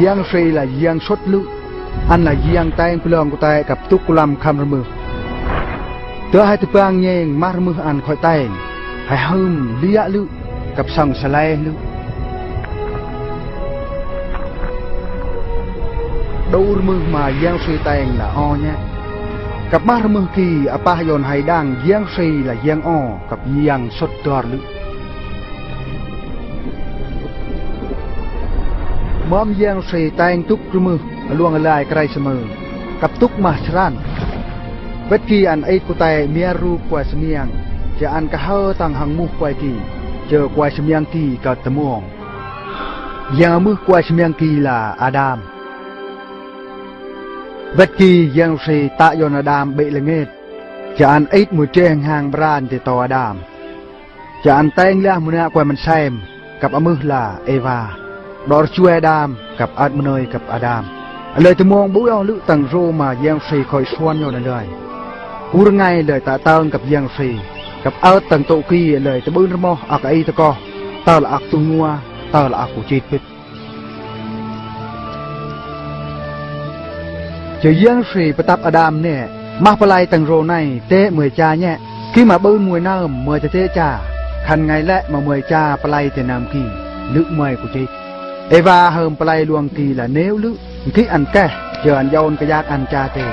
giang say là giang sốt lự anh là giang tay plong của tay cặp túc làm khăm mưa tớ hai tụi bang nheng mar mưa ăn khỏi tay hay hum lia lự cặp sòng sài lự đâu mưa mà giang say tay là o nhé cặp mar mưa kỳ apa yon hay đang giang say là giang o cặp giang sốt toar lự mom giang say tay túc mưa luang lai krai semua kaptuk mahran veti an ai kutai miaru kwa semiang ja an kahau tang hang mu kwa ki je kwa semiang ki ka temuong yang mu kwa semiang ki là Adam veti yang se ta yon Adam bị lenget ja an ai mu cheng hang bran te to Adam ja an teng la muna kwa man xem kap amu là Eva đor chue Adam kap admenoi kap Adam lời từ muông bố lự tầng rô mà giang xì khỏi xoan nhau lời u ngay lời tạ tơn cặp giang xì cặp ớt tầng tụ kỳ lời từ bưng mò ạc ấy ta co tao là ạc tu mua tao là ạc của chít bít chờ giang xì bắt tập Adam nè mà phải lại tầng rô này tê 10 cha nhé khi mà bưng mùi nơm 10 tê cha khăn ngày lẽ mà 10 cha phải lại tê nam kỳ lự 10 của chít Eva hôm phải lại luồng kỳ là nếu lự khi ăn kẻ giờ ăn dâu cái giác ăn cha tề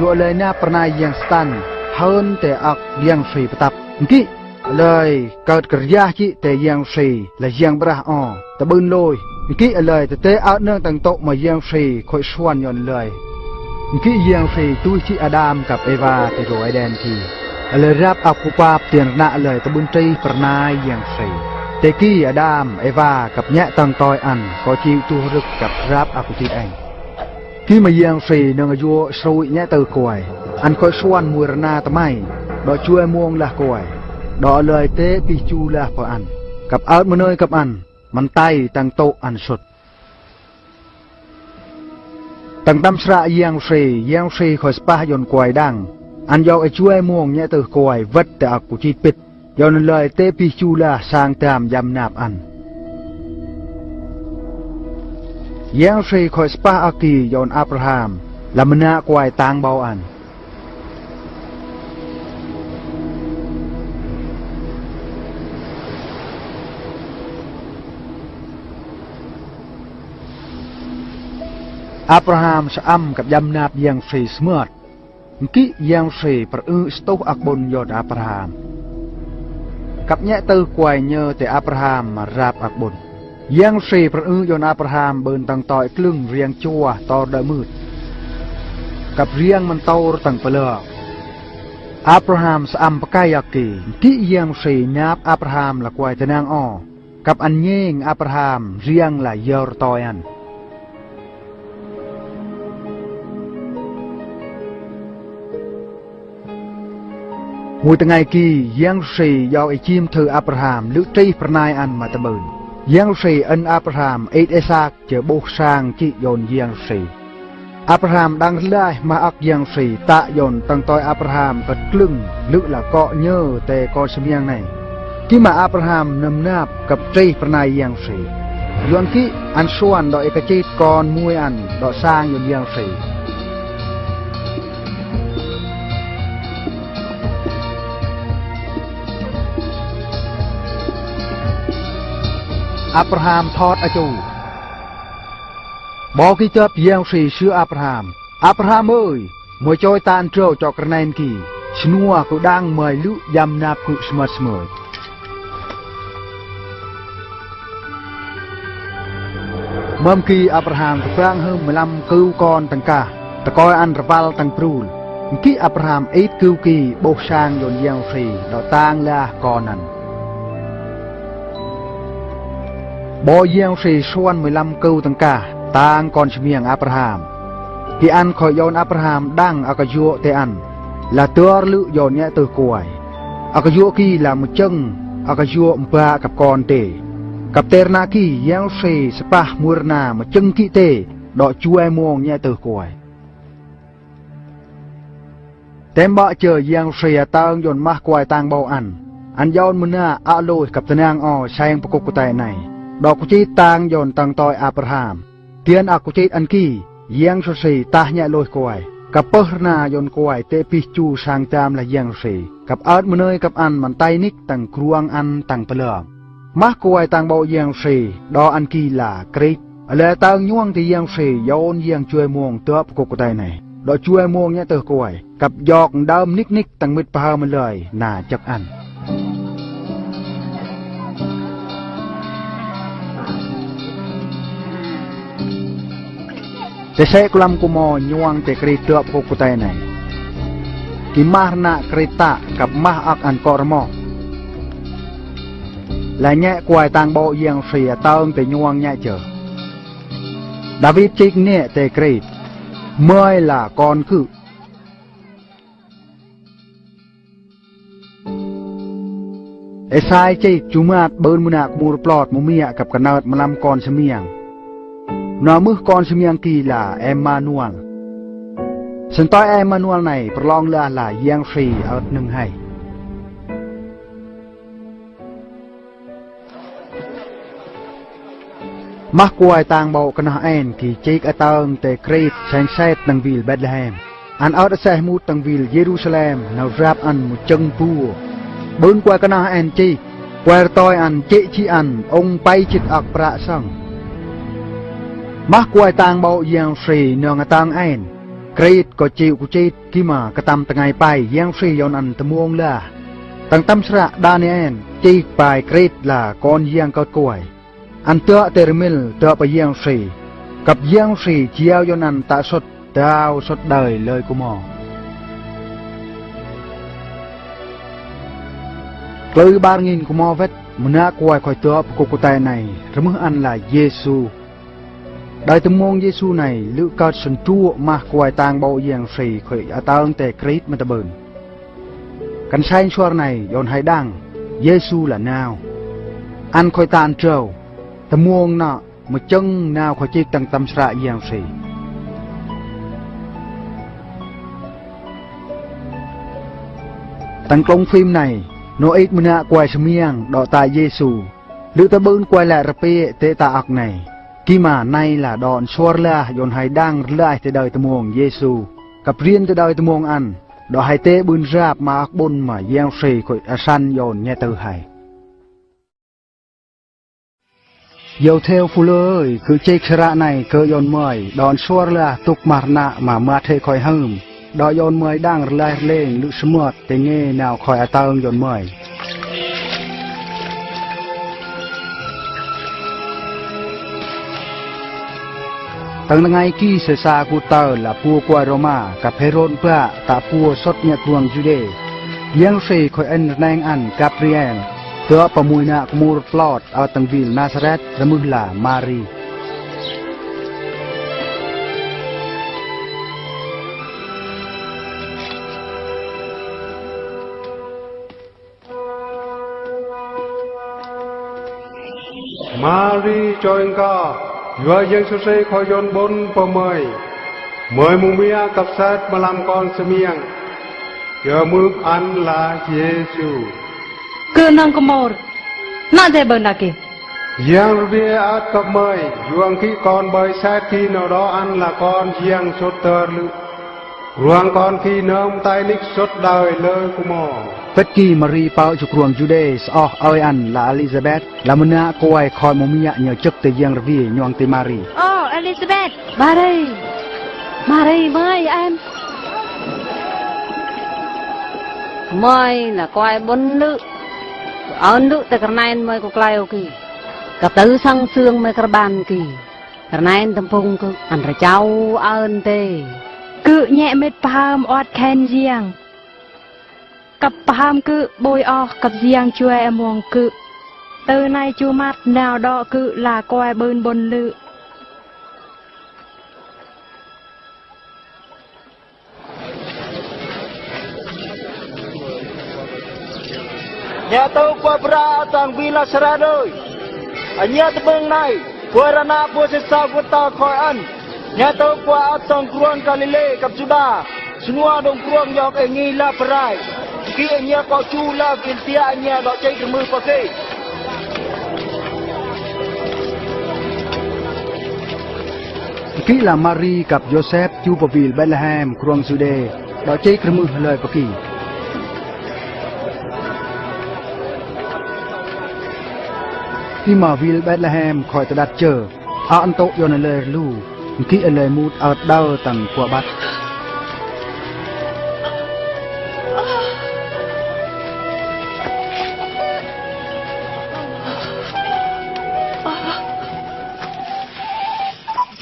dụ lời na pernah yang stan hơn tề ạc yang sri tập khi lời cợt cờ gia chị tề yang sri là yang bra o ta bưng lôi khi lời tề áo nương tầng tộ mà yang sri khôi xuân nhọn lời khi yang sri tôi chị Adam gặp Eva tề rồi đen thì lời rap ạc kupa tiền nạ lời ta bưng tri pernah yang sri tề khi Adam Eva gặp nhẹ tầng toi ăn có chịu tu rực gặp rap ạc của chị anh khi mà giang xì nâng vua sôi nhẹ từ còi ăn khói xoan mùi na tầm mày đó chua muông là còi đó lời tế pi chu là phải ăn cặp ớt mà nơi cặp ănมันtay tăng tộ ăn sụt tăng tâm sạ giang xì khỏi spa dọn còi đằng ăn dạo ấy chua muông nhẹ từ còi vất để ạc của chi pít do nên lời tế pi chu là sang tam dầm nạp ăn yang say khoi spa aki yon Abraham là mena quay tang bao an Abraham sa amกับยำนาบยังsay smart ki yang say ប្រអឺស្ទុះអកបុនយត់Abraham กับแยะទៅគួយញើតែ Abraham មករាប់អកបុនยังเสียประยนAbrahamเบินตั้งต่อยคลึงเรียงจัวต่อเดมืดกับเรียงมันโตตั้งเปลือกAbrahamสามปกายกีที่ยังเสียนับAbrahamละกวยตะนางอ้อกับอันเย่งAbrahamเรียงละเยอร์ตอยันมวยตั้งไงกียังเสียยาวไอจิมเธอAbrahamลึกใจพระนายอันมาตะเบินยังสีอันAbrahamเอเอซากเจอบุกสร้างจิโยนยังสีAbrahamดังไล่มาอักยังสีตะโยนตั้งต่อย Abraham กัดกลึงลึกละเกาะเนื้อแต่ก่อสมียงในที่มา Abraham นำนาบกับใจพระนายยังสีย้อนที่อันส่วนดอกเอกจิตก่อนมวยอันดอกสร้างโยนยังสีAbraham ทอดอาจูบอกที่เจ็บยังสีเชื่อAbraham เอ้ยมวยจอยตานเจ้าจอกระแนนกีชนัวก็ดังเมยลุยำนาบกุสมัสเมยเมื่อกี้Abraham กลางเฮิมลำคิวกอนตังกาตะกอยอันระวัลตังปรูลกี้Abrahamเอ็ดคิวกีโบกช่างโยนยังสีดอกตางละกอนันบ่ยังสีส่วน15กิวตังกาต่างก่อนเฉียงAbrahamที่อันคอยโยนAbrahamดังอากายุเตอันละตัวลุโยนเนี่ยตัวกวยอากายุกีละมุจังอากายุมปะกับกอนเตกับเตอร์นากียังสีสปะมูรนามุจังกีเตดอกช่วยมวงเนี่ยตัวกวยเต็มบ่เจอยังสีตังโยนมากกวยตังเบาอันโยนมุนาอาโลกับตะนางอ้อใช้ประกบกุไตในดอกกุจิตางโยนตังต่อยAbraham tiền aku chết ăn kỳ giang số sĩ ta nhẹ lôi quài cặp bơ na yon quài tê pi chu sang tam là giang sĩ cặp ớt mơ nơi cặp ăn mặn tay nick tầng kruang ăn tầng pờ mắc quài tầng bao giang sĩ đo ăn kỳ là krit lẽ tầng nhuang thì giang sĩ yon giang chui muông tớp cục tay này đo chui muông nhẹ từ quài cặp giọt đơm nick tầng mít pa mà lời nà chập ăn te se kulam kumo nyuang te kereta pokutai này kimah na kereta kap mah ak an kormo là nhẹ quài tang bộ giang xìa tông te nyuang nhẹ chờ David trích nhẹ te kret mới là con cự Esai trích chumat bơn munak mur plot mumia kap kanat malam con semiang nó mưa con xem yang kỳ là Emmanuel. Sân tối Emmanuel này prolong là giang free ở nâng hay. Mắc quay tang bộ cái nào en kỳ chiếc ở tầng tề Crete sáng xét tầng ville Bethlehem. Anh ở xe mút tầng ville Jerusalem nào rap ăn một chân pua. Bốn qua cái nào en chi quay tôi ăn chị chi ăn ông bay chích ạc bạ xong. Mắc quay tang bộ giang free nương tang en Crete có chịu của chết khi mà cái tâm tầng ngày bay giang free yon ăn tầm muông là tầng tâm sạ Daniel chi bài Crete là con giang cột quay anh tựa termil tựa bei giang free cặp giang free chiao yon ăn tạ sốt đào sốt đời lời của mò lời 3.000 của mò vết muna quay khỏi tựa của cô tay này rồi mới ăn là Giêsu. Đại tầm môn Giêsu này lựa cất sân chua mà quay tang bộ giang free khỏi ở tầng tề Crete mà ta bền. Cảnh sai xóa này yon hay đăng Giêsu là nào ăn khỏi tàn trâu tầm môn nọ mà chân nào khỏi chiếc tầng tâm sạ giang free. Tầng công phim này nó ít muna quay sơ miang đọ tại Giêsu lựa ta bơn quay lại rập tệ tạ ạc này. Khi mà nay là đòn xóa la yon hay đang lại tới đời tầm muông Giêsu cặp riêng tới đời tầm muông ăn đó hay tế bươn rạp mà ác bôn mà giang free khỏi săn yon nhẹ từ hay dầu theo phu ơi cứ chơi khra này cơ yon mời đòn xóa la tục mà nạ mà thế khỏi hâm đó yon mời đang lại lên lự smut để nghe nào khỏi tao yon mời tầng ngày kia sẽ xa cụ tờ là pua qua Roma cặp Herod bạ tạ pua sốt nhạc ruộng Jude giang free khỏi anh nang ăn Gabriel tựa bà mùi nạ của mùa plot ở tầng ville Nazareth ra mưu là Mary. Mary cho anh ca vừa dân số xây khỏi yon bốn bờ mười mùng mía cặp sát mà làm con sơ miệng giờ mướp ăn là Giêsu cứ nâng có mồi nọ thế bần đà kì giang bia át cặp mười ruộng khi con bơi sát khi nào đó ăn là con giang sốt tơ lự ruộng con khi nơm tay nick sốt đời lời của mò Vết kỳ Marie bao chục ruộng Jude so ơi ăn là Elizabeth là muna quay khỏi mồm mía nhờ chức từ giang rvi nhoang từ Marie. Elizabeth Marie mời em mời là quay bốn nữ ơn nữ từ cái này mời của Clay ok cả tứ sang xương mời cả bàn kỳ cái này tầm phung cứ ăn ra cháu ơn tê cứ nhẹ mệt phàm ọt khen giang cặp phàm cứ bôi o cặp giang chua em muông cứ từ nay chu mắt nào đó cứ là quay bơn bồn lự nhà tôi qua bra tang villa saradoi nhà tôi bên này qua rana qua sẽ sao qua ta khỏi ăn nhà tôi qua tang kruan Galilee cặp Juda semua dong kruan yang ingin la perai kia nhà có chu la kintia nhà đó chơi mưa pakai kỹ là Mary gặp Joseph chu bờ vil Bethlehem kruang Jude đó chơi krem mưa lời bậc kỳ khi mà vil Bethlehem khỏi ta đặt chờ ăn tốt cho nên lời lu kỹ lời mút ở đâu tầng của bát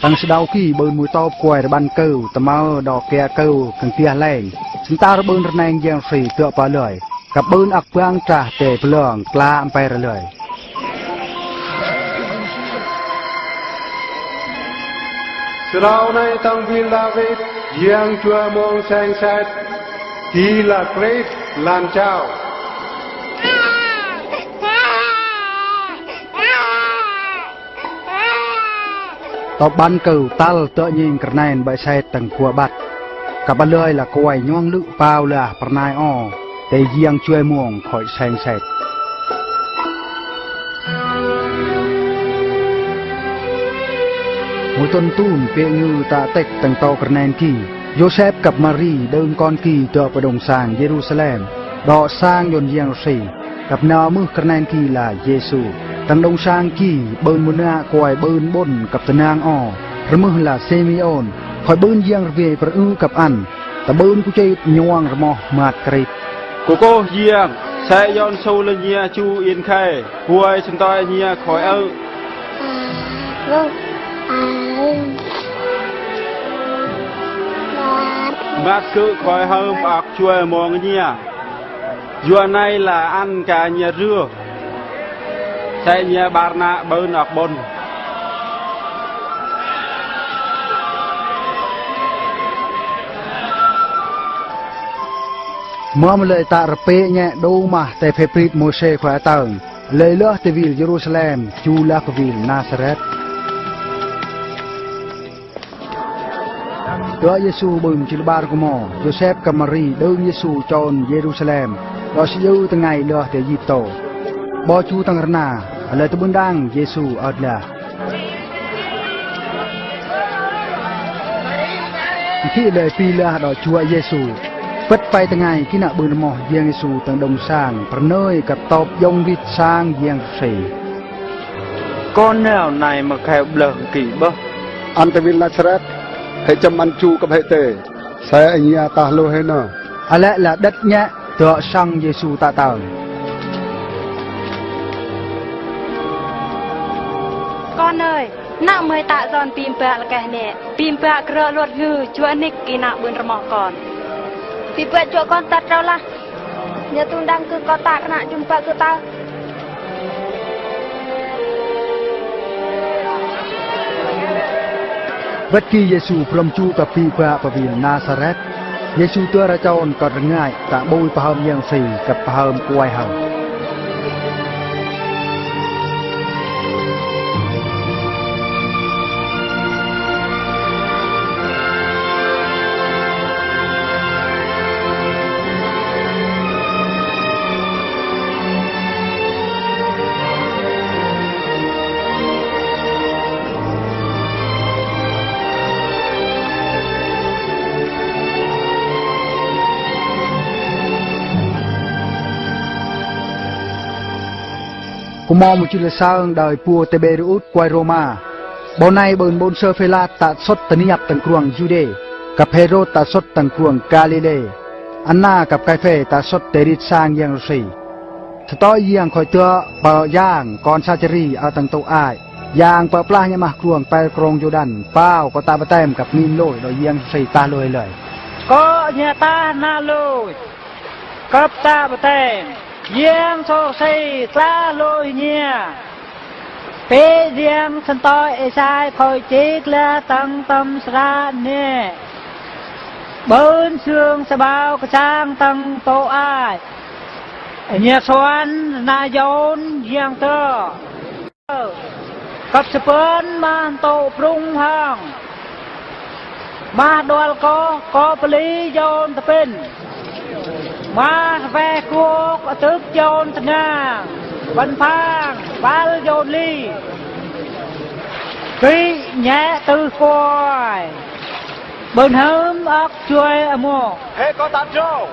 tăng sẽ đau khi bơn mũi to quay ra ban câu tầm mơ đỏ kè câu cần tia lên chúng ta đã bơn ra nang giang phì tựa vào lời gặp bơn ạc quang trả tề phượng kla am bay ra lời Sau này tăng viên David giang chùa mong sang sát thì là great lan chào tàu ban cầu tal tựa nhìn cả này bởi xe tầng của bát cả ban lời là quay nhoang lự bao là par nai o để giang chùa mong khỏi sang sát mỗi tuần tuôn về như ta tách tầng tàu cả này kỳ Joseph gặp Mary đơn con kỳ tựa vào đồng sàng Jerusalem đọ sang dồn giang sĩ gặp nào mưa cả này kỳ là Giêsu tầng đông sang kỳ bơn một nạ quay bơn bồn gặp tầng nang o rồi mưa là Simeon khỏi bơn giang về và gặp ăn ta bơn của chơi nhoang mò mạt kret cô giang sẽ yon sâu lên nhà chu yên khai huay chúng ta nhà khỏi ơ mát cứ khỏi hơn bạc chùa mong nhà vừa nay là ăn cả nhà rưa sẽ nhà bà nạ bơn ạc bồn mom lời ta rpe nhẹ đâu mà tại phê prit Moshe khỏe tầng lời lỡ từ vil Jerusalem chu la của vil Nazareth đó Giêsu bừng chỉ ba của mò Joseph và Mary đơn Giêsu chọn Jerusalem đó sẽ dư từ ngày lỡ từ Egypto bỏ chu tăng rana lời từ bên đang Giêsu ở là khi lời pi là đó chúa Giêsu vất bay từ ngày khi nợ bừng mò giang Giêsu tầng đồng sàng nơi gặp tộc dòng vịt sang giang sỉ con nào này mà khéo lợn kỳ bơ ăn từ viên Nazareth hệ châm ăn chuกับhệ tề sẽ anh nhà ta lô hết nè lẽ là đất nhẹ tựa sang Giêsu tạ tầng con ơi nạ mới tạ giòn pim bạ là cái nè pim bạ cờ luật hư chúa nick kỳ nạ bươn rầm còn pim bạ chúa con tạt rau la nhớ tung đang cứ có tạ cái nạ chung bạ cứ tao bất kỳ Giêsu from chu tập phi qua và viên Nazareth Giêsu tua ra chọn còn ngại tạ bôi pa hầm giang sỉ gặp pa hầm quay hầm cũng mong một chút là sao đời pua Tiberius quay Roma bọn này bờn bôn sơ phê la tạ xuất tấn nhập tầng kruang Jude gặp Herod tạ xuất tầng kruang Galilee Anna gặp cái phê tạ xuất Terit sang giang sĩ tôi giang khỏi tựa bờ giang con Sacheri ở tầng tàu ai giang bờ pla nhà mà kruang bay krong Jordan bao có ta bắt tem gặp nghìn lỗi rồi giang sĩ ta lôi lời có nhà ta na lôi cấp ta bắt tem giang so say ta lôi nha pe giang sân toi sai khỏi chết là tăng tâm ra nè bơn xương sa bao cái sang tăng tổ ai nhà xoan na dồn giang tơ cấp sân man tổ prung hang ma đoal có pli dồn tập pin ma ve cuốc tức dồn nga văn phang val dồn ly Ký nhẹ tư coi bên hớm ốc chuối ở mô Hê có tàn rô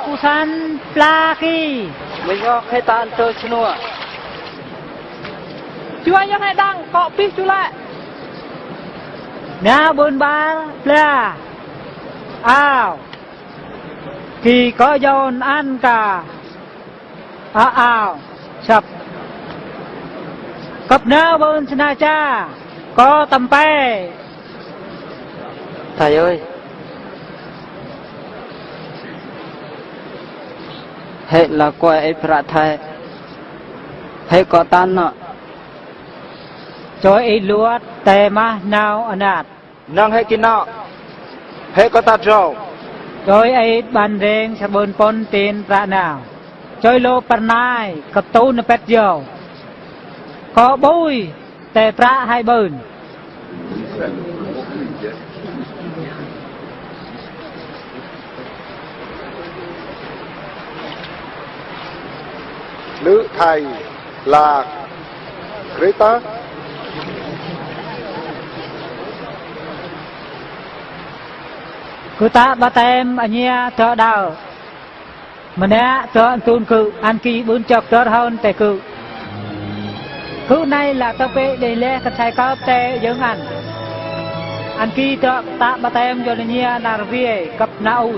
cú săn pla kỳ Mình ốc hê tàn tơ chunua chuốiยังให้ดังเกาะปิกจุละน้าบนบาปลาอ้าวkỳ có dồn ăn cảอ้าวsập cặp nơ bên sna cha có tầm pe Thầy ơi Hệ là coi ấy phạ thầy Hệ có tan nọ cho ít luat tè ma nào anh ạt Nâng hệ kinh nọ Hệ có tàn rô cho ít bàn rèn sẽ bồn pon tiền ra nào cho lô pan nai cặp tu nè pet dầu có bôi tè pra hai bồn Nữ thầy là Greta. cứ ta ba tem anh nhia thợ đào mà nè thợ anh tuôn cự anh kỳ bún chọc thợ hơn tè cự cứ này là tao về để lẽ cái sai cao tè giống anh kỳ thợ ta ba tem cho nên nhia là về cặp nào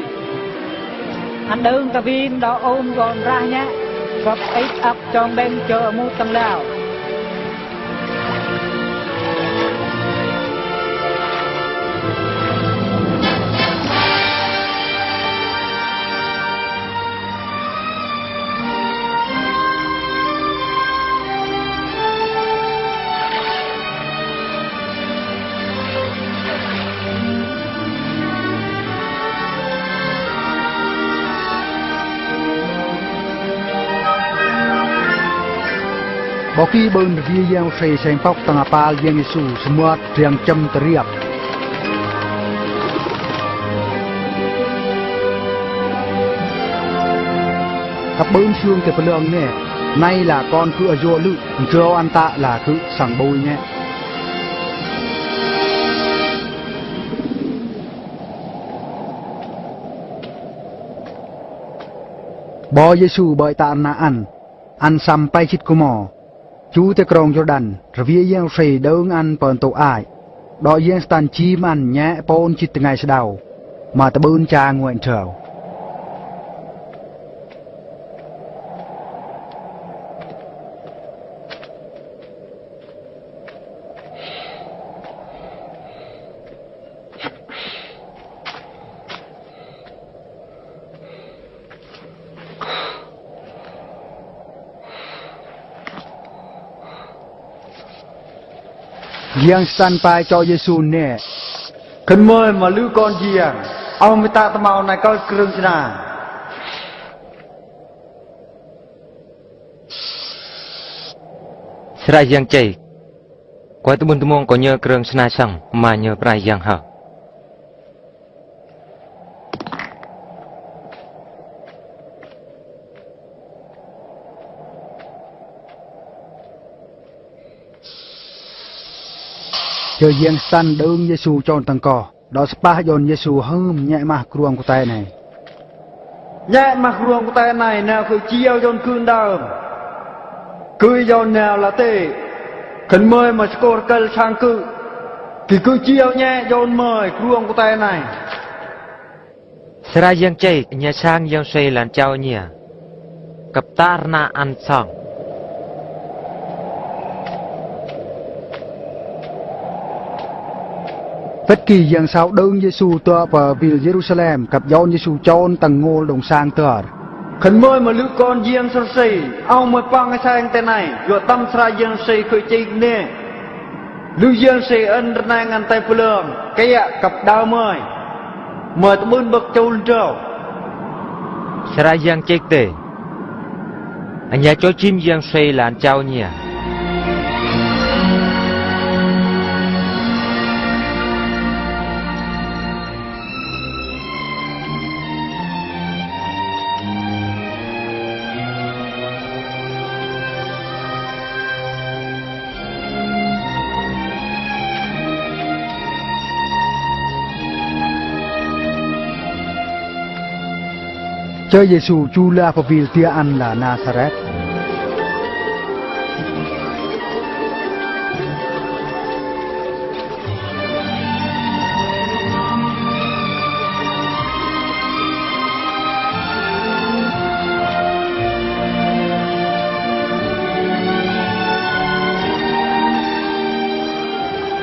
anh đừng ta viên đó ôm còn ra nhá cặp ít ấp trong đêm chờ mu tăng lao Bỏ khi bên rìa giang xây xem phóc tăng apal giang Giêsu semua riang châm teriak. Cặp bên xương từ phần lượng nè, nay là con cứ ở vô lự, cho ăn tạ là cứ sẵn bôi nhé. Bỏ Giêsu bởi tạ na ăn sampai chit kumo chú te krong Jordan revie yang sei deung an pon to ai do yang stan chim an nhẹ pon chit ngai sedau mà ta bươn cha nguyện trầu giang stan pai cho Giêsu nè Khẩn mời mà lưu con giềng Ông mới ta màu này coi krương chna Serai yang cai Kuat teman-teman kau nhớ krương chna sang Mà nhớ prai yang hả chờ giang stan deung Giêsu chọn tăng cò đó spa yon Giêsu hâm nhẹ mà kruang của tay này Nhẹ mặc ruộng của tay này nào cứ chiêu dồn cương đào Cứ dồn nào là tê Khẩn mời mà skor cân sang cự Thì cứ chiêu nhẹ dồn mời ruộng của tay này Serai yang cai Nya sang yang say lan chao nya Kap tar na an song Vết kỳ giang sao deung Giêsu tọa vào ville Jerusalem cặp yon Giêsu chọn tầng ngô đồng sang tờ Khẩn mời mà lưu con giềng sơ xây Ông mới băng cái sang tên này Rồi tâm sra giềng xây khởi chênh nè Lưu giềng xây ân rân này ngăn tay phụ lượng Cái ạ cặp đau mời Mời ta bươn bậc châu lên trâu Serai yang cai te Anya cho chim yang say lan chao nya Chơi Giêsu chu la pavil tia an là Nazareth.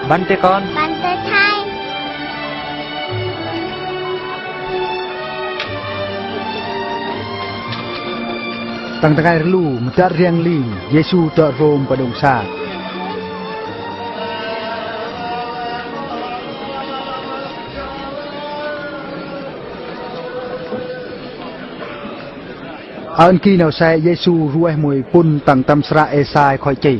Bắn tê con. Bạn tới thay. Tang takai relu mutar riang ling Yesu tak rom padong sa. Ơn khi nào sai Yesu ruai mùi pun tang tam sra esai khoi chỉ.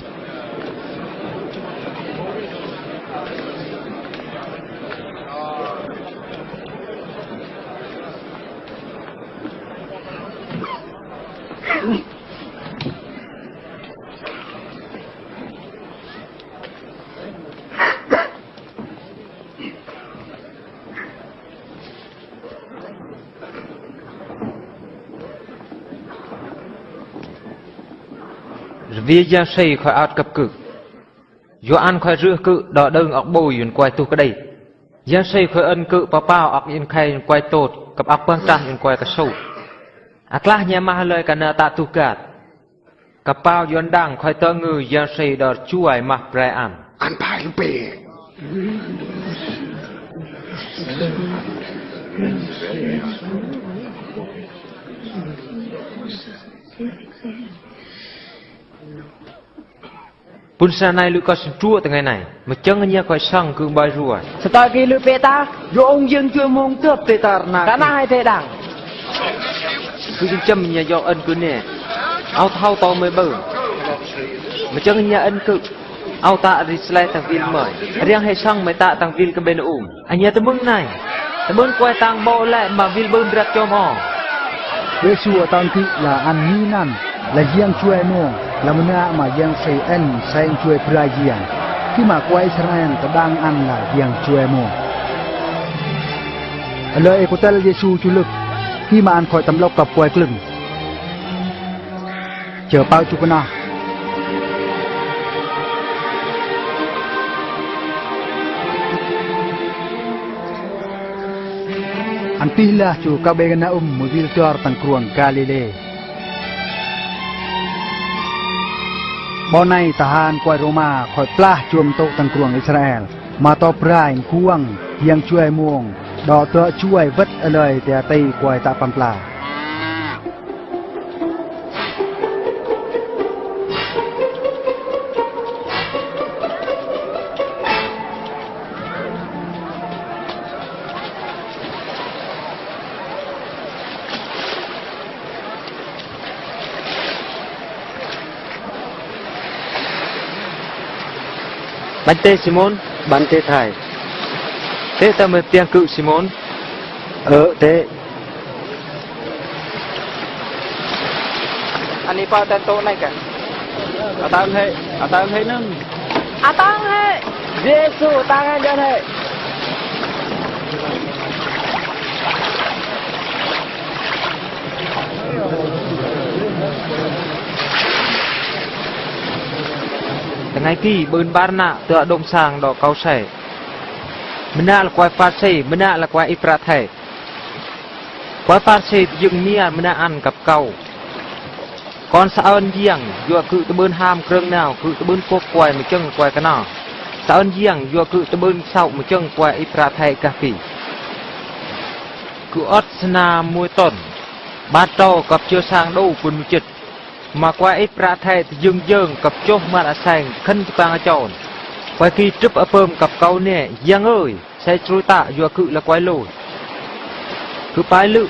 Vì giang xây khỏi át cập cự. Dù ăn khỏi rửa cự đỏ đơn ọc bồi yun quay tu cái đây. Giang xây khỏi ân cự bà bao ọc yên khay yun quay tột cập ọc băng trang yun quay cả sâu. Ác lát nhà mà lời cả nợ tạ tu gạt. Cập bao yun đăng khỏi tơ ngư giang xây đỏ chuài mà brai ăn. Ăn phải lúc bề. Pun sa này lũ có sinh chua từ ngày này. Mà chân anh nhớ khỏi sang cương bài rùa. Setelah ki lu peta, yo ong jeung cua mong tep peta na. Kana hai te dang. Cứ chân châm nhà do ân cứ nè. Áo thao to mới bờ. Mà chân anh nhớ ân cự. Áo tạ đi slay tàng viên mời. Riêng hay sang mới tạ tàng viên cái bên anh nhớ tới mừng này. Tới mừng quay tàng bộ lại mà viên bơm rạc cho mò. Yesu tang ki là an ni nan là giang chuai mo là mana mà giang say en say chuai prai giang. Khi mà quay Israel ta đang ăn là giang chuai mo. Lời của tel Yesu chu lực khi mà ăn khỏi tấm lộc cặp quay lưng. Chờ bao chu kana. Antilah chu kabegana mobil tuar tang kruang Galilee. Bon này tahan quay Roma khỏi plah chuông tụ tang kruang Israel. Mà to prai kuang yang chuai muong đỏ tựa chuai vất ở lời tia tây quay tạ pam pla. Bánh tê Simon. Ban te thai. Thế ta mới tiếng cự Simon. Te. Ani pa ta to nai kan. Atang he nang. Atang he. Yesu tangan jan he. Ngày kỳ bơn bát nạ tựa đông sàng đỏ cao sẻ. Mình nạ là quái phát xê, mình nạ là quái ít rát hẻ. Quái phát xê dừng mía mình nạ ăn cặp cầu. Còn xã ơn giang dùa cự tơ bơn ham krâng nào cự tơ bơn quốc quài mà chân quài cái nào. Xã ơn giang dùa cự tơ bơn sạo mà chân quài ít rát hẻ cà phỉ. Cự ớt sna mùi tổn. Bát trò cặp chưa sang đâu quần chịch. Mà qua ít ra thay thì dưng dưng cặp chốt mà đã sang khăn tăng ở tròn. Qua khi trip ở phơm cặp câu nè, giang ơi, sẽ trôi tạ dùa cự là quái lồi. Cứ bái lự,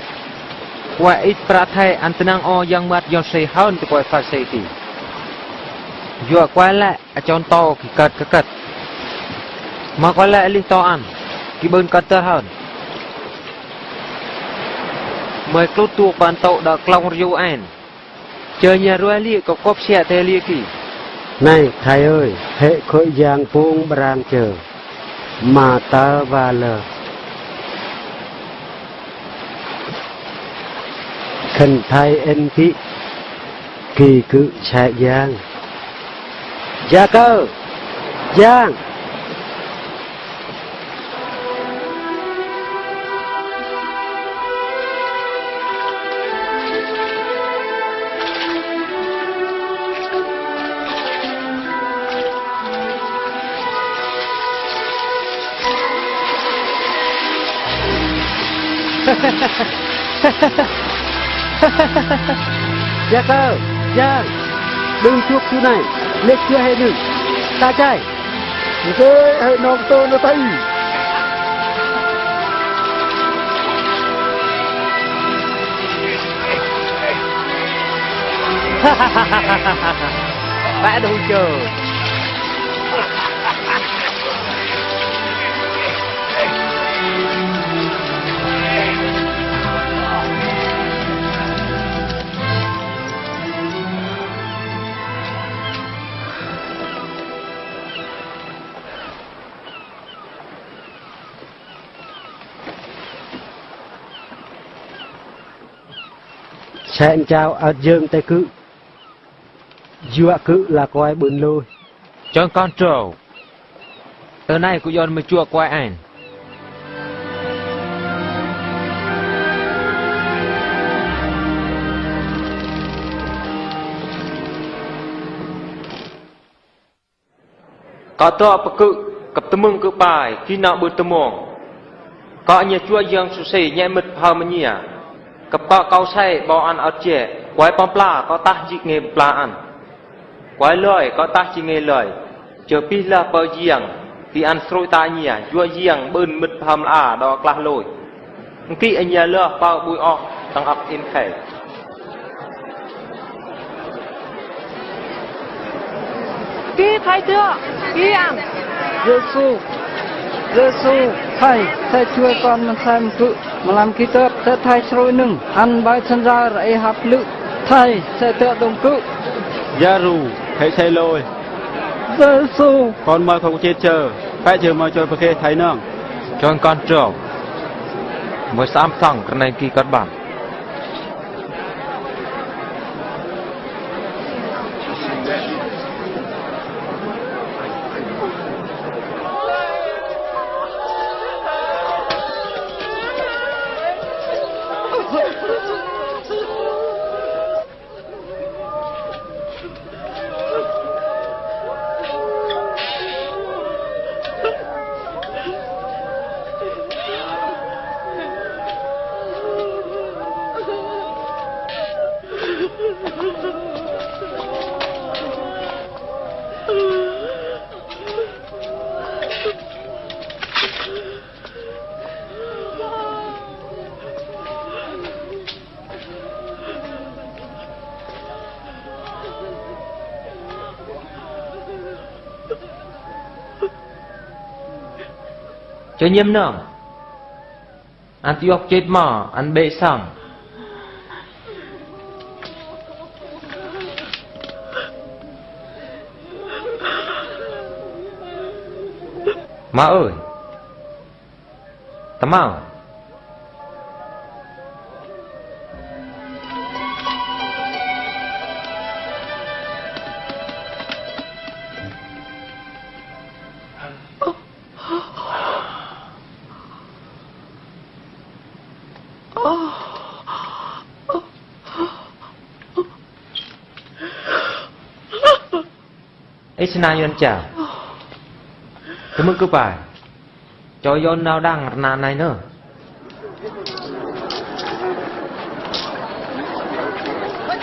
qua ít ra thay anh tân năng o giang mặt giang xây hơn từ quái phát xây thì. Dùa quái lại ở tròn to thì cật. Mà quái lại lý to ăn, thì bơn cật tơ hơn. Mời clốt tuộc bàn tậu đã clong riêu ảnh. Chờ nhà ruồi li có cốp xe thế li kì. Này thầy ơi, hệ khởi giang phong brang chờ. Mà ta và lờ. khẩn thai en kỳ cự chạy giang gia cơ giang gia cơ giang đừng chuốc chú này lết chưa hay đừng ta chạy thế hãy nông tôi nó thấy vẽ đâu chờ Sẹn chào ở dương tay cự dọa cự là coi bướn lôi John Control từ nay của John mới chua quay ảnh có to bậc cự cặp tấm mưng cự bài khi nào bữa tấm mong có nhà chua dương su sỉ nhẹ mực hờ mà nhỉ cặp có câu say bò ăn ở trẻ quái bom pla có ta chỉ nghề pla ăn quái lời có ta chỉ nghề lời chờ pi là bờ giềng thì ăn xôi ta nhỉ chua giềng bơn mực hầm à đo cla lồi khi anh nhà lơ bao bụi o tăng ấp in khẻ Kí thầy chưa? Kí ăn. Giê-xu, thầyជួយcon mình sai một cự, mà làm ký tớp, sẽ thầy sôi nừng, ăn bái chân ra rẫy hạp lự, thầy sẽ tựa đồng cự. Gia rù, hãy xây lôi. Giê-xu, Con mời không chết chờ, phải chờ mời cho bà khê thấy nâng. John Control mới xám thẳng cái này kỳ cắt bản cho nhiêm nở ăn tiêu chết mỏ ăn bệ sẵn má ơi tắm ảo ấy xin ai chào cái mức cứ phải cho yon nào đang nàn này nữa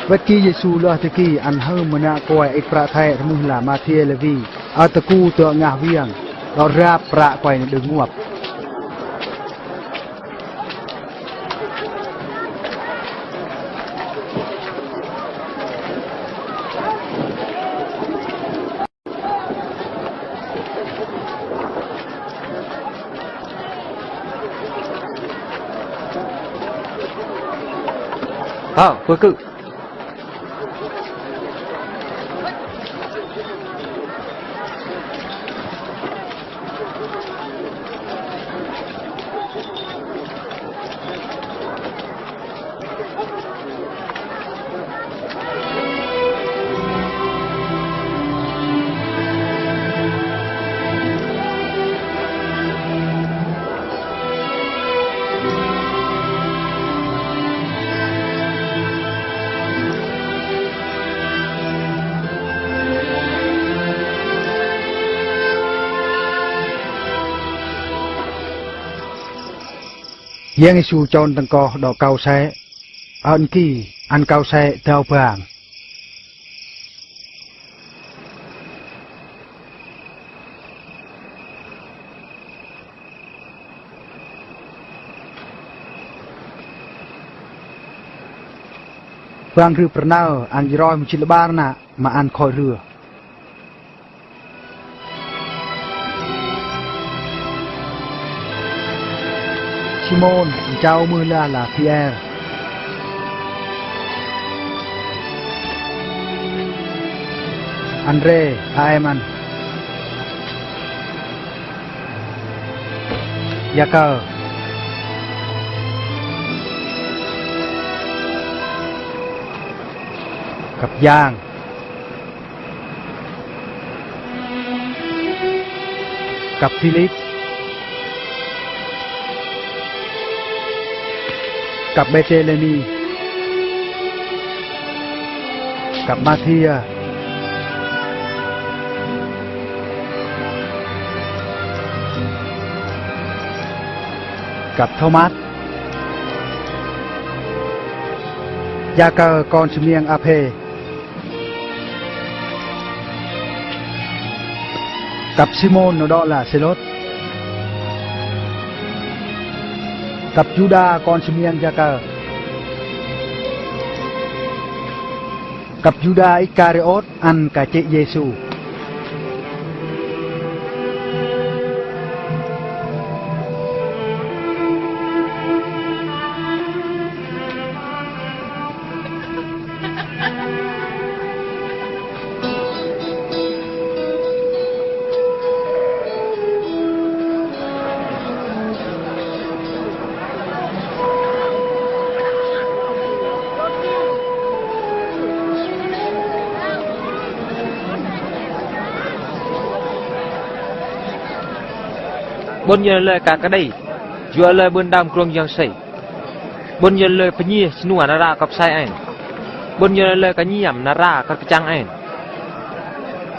vật kỳ Giêsu lo thế kỳ ăn hơn mà na coi ít pra thay thằng mùng là ma thia là vì ở tờ cu tựa ngả viangเราra pra coi đừng nguập cuối cự giang su chọn tầng co đỏ cao xe ẩn kỳ ăn cao xe theo vàng vàng rư pernah ăn roi một chiếc lebar nè mà ăn khói rửa Simon cháu mưa là Pierre Andre Aeman Jacob Cặp Giang Cặp Philip Cặp Betheleni Cặp Mathia Cặp Thomas Gia cờ con chim miệng Ape Cặp Simon nó đó là Selot Cặp Juda con chim miệng Gia cờ Cặp Juda Iscariot ăn cả chị Giêsu bốn giờ lời cả cái đây vừa lời bên đam kruông giang sẩy bốn giờ lời phải nhia xin nua nara cặp sai anh bốn giờ lời cái nhảm nara cặp trang anh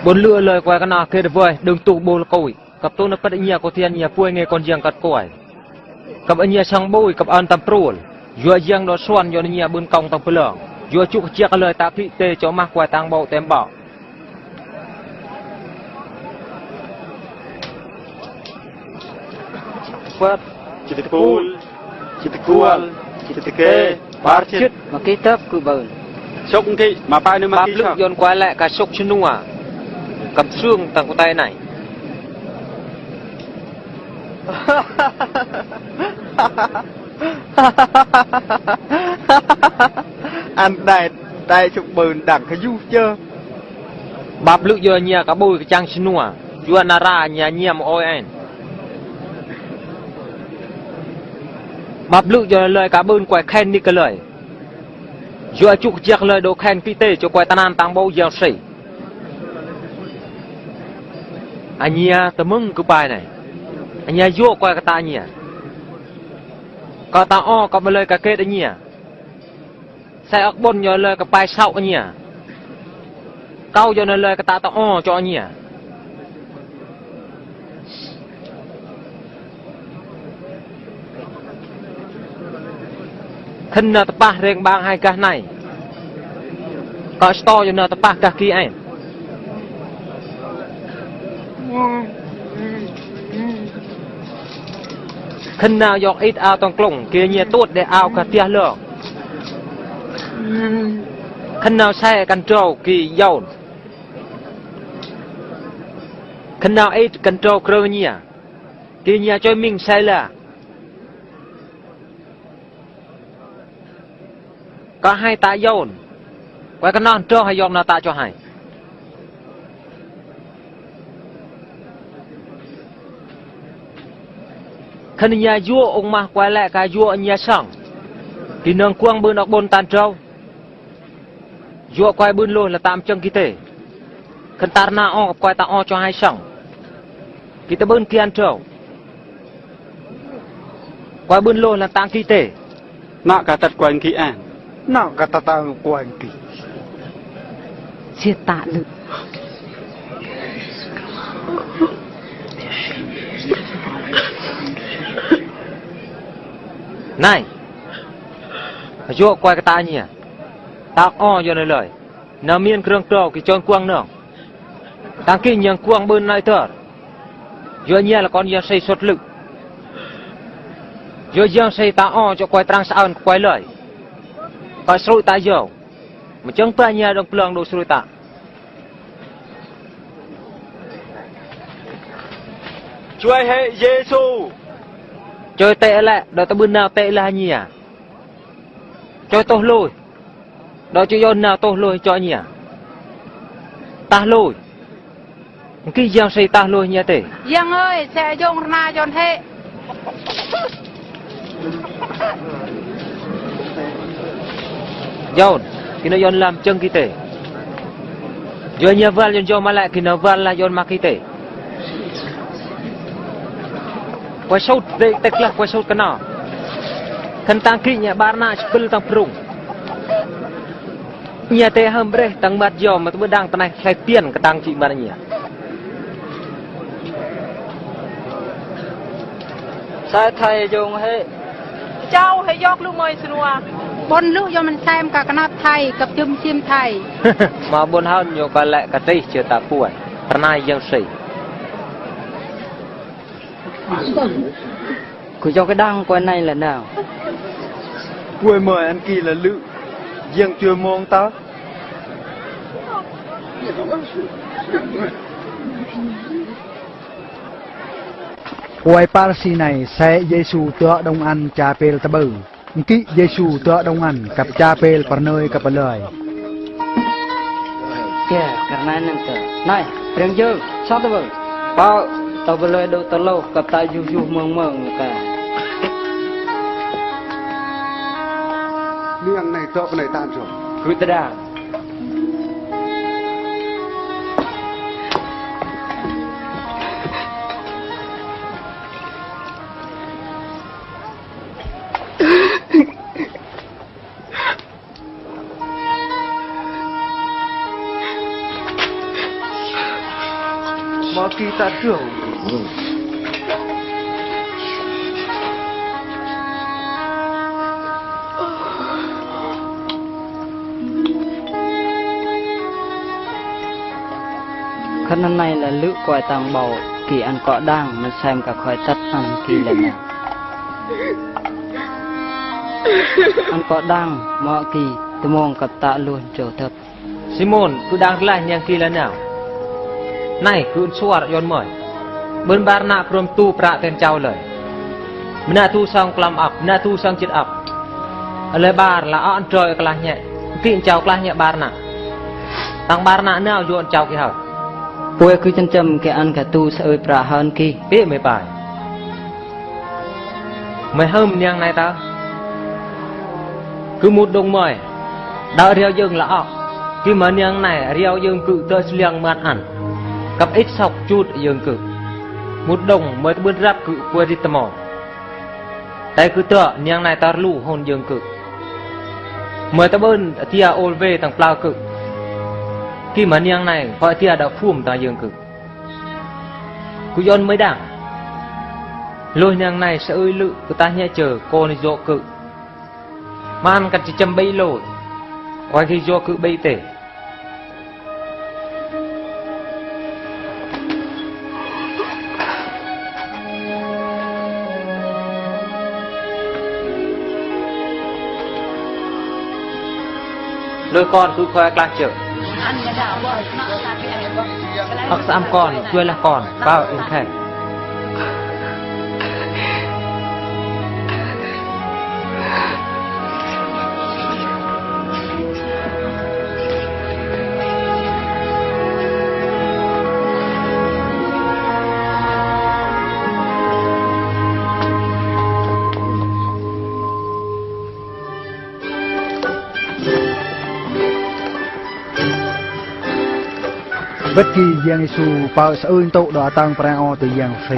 bốn lừa lời quay cái nào kia được vui đừng tụ bồ cội cặp tôi nó phát nhia có thiên nhia pui nghe con giang cắt cội cặp anh nhia sang bôi cặp an tam prol vừa giang đó xoan vừa nhia bên cong tam phượng vừa chụp chia cái lời ta thị tê cho mắc quay tang bầu tem bảo Phật chỉ tịch cul chỉ tịch cual chỉ tịch kê bar chít mà cái tớp cứ bờn sốc thị mà phải nữa mà bắp kí lực sao dồn quay lại cả sốc chân nua cầm xương tầng của tay này Anh đây chụp bờn đằng cái du chưa bắp lực dồn nhà cả bôi cái trang chân nua vừa nara nhà nhiem oi anh bắp lự cho lời cá bơn quay khen đi cái lời vừa chụp chiếc lời đồ khen phi tê cho quay tan an tăng bầu gieo sỉ anh nhia tớ mừng cứ bài này anh nhia vô quay cái ta nhia có ta o có một lời cá kết anh nhia sai ốc bôn cho lời cái bài sau anh nhia câu cho lời cái ta o cho anh nhia khinh nợ tập ba riêng bang hai cái này có to cho nợ tập ba cả kia anh khinh nào dọc ít ao toàn cổng kia nhẹ tốt để ao cả tia lửa khinh nào xe cần trâu kỳ dầu khinh nào ít cần trâu cơ nhẹ kia nhẹ cho mình xe là có hai ta dồn quay cái non trơ hay dòng nào ta cho hai khăn nhà vua ông mà quay lại cái vua nhà sẵn thì nâng quang bên ở bồn tàn trâu vua quay bên luôn là tam chân kỳ thể khăn ta na o quay ta o cho hai sẵn kỳ ta bên kia ăn trâu quay bên luôn là tam kỳ thể nọ cả tật quanh kỹ ảnh Nào kata tahu kuan ki. chia tạ lực này vô quay cái ta nhỉ ta o vô này lời nào miên krong trâu cái chôn quăng nữa tăng kinh nhang quăng bên này thở vô nhia là con giang xây xuất lực vô giang xây ta o cho quay trăng sao quay lời quay sôi ta vô mà chẳng ta nhia đồng plong đồ sôi ta Chúa hệ Giêsu chơi tệ lại đợi ta bên nào tệ là nhỉ chơi tôi lùi đợi cho yon nào tôi lùi cho nhỉ ta lùi cái giang xây ta lùi nhỉ tệ Giang ơi sẽ dùng na chọn thế yon khi nó yon làm chân kỳ tệ giờ nhà vợ yon cho mà lại khi nó vợ là yon mà kỳ tệ quay sâu tệ tệ là quay sâu cái nào khăn tăng kỹ nhà ba na chụp tăng prung nhà tệ hầm bre tăng mặt giò mà tôi đang tăng này khai tiền cái tăng chị mà nhỉ sai thầy dùng hệ Cháu hãy dọc lưu mời xưa Bốn lưu cho mình xem cả nắp thầy cặp chùm chim thầy mà buồn hơn nhiều cái lại cái tây chưa ta cuội nay dân sĩ của cho cái đăng qua này là nào Quê mời anh kỳ là lự Giang chưa mong ta Quay Parsi này sẽ Giêsu tựa đông ăn cha pel ta bự kỹ Giêsu tựa đông ăn cặp cha pel par nơi cặp lời kìa karena nanti này prem dương sao tao bừng bao tao bơ lời đâu tao lâu cặp ta du du mường mường cả Nương này tựa cái này tan rồi cứ ta đà Mà kỳ ta trưởng khăn này là lữ quài tàng bầu kỳ ăn cọ đang mình xem cả khỏi tắt ăn kỳ lần nào ăn cọ đang mọi kỳ tôi mong cặp tạ luôn trở thập Simon cứ đang lại nhang kỳ là nào này cứ suar yon mời bên bar na prom tu pra ten chào lời mina tu sang klam ap mina tu sang chit ap lời bar là ăn trời kelas nhẹ kiện chào kelas nhẹ bar na tăng bar na nào yon chào kỳ hở quê cứ chân châm cái ăn cả tu sẽ ơi pra hơn kỳ biết mày bài mày hâm nhang này ta cứ một đồng mời đợi riêu dương là ọc khi mà nhang này riêu dương cự tơ liang mát ăn cặp ít sọc chút dương cự một đồng mới bước rap cự quê đi tầm mòn tay cứ tựa nhang này ta lù hồn dương cự mới ta bơn tia ol về thằng plau cự khi mà nhang này gọi tia đã phùm ta dương cự cứ yon mới đảng lôi nhang này sẽ ơi lự của ta nhẹ chờ cô này dỗ cự mà ăn cả chỉ châm bay lội quay khi dỗ cự bay tể đôi con cứ khoe clang chợ hoặc xăm con chưa là con bao ứng thể bất kỳ giang Giêsu bao sẽ ơn tụ đỏ tăng prao từ giang phì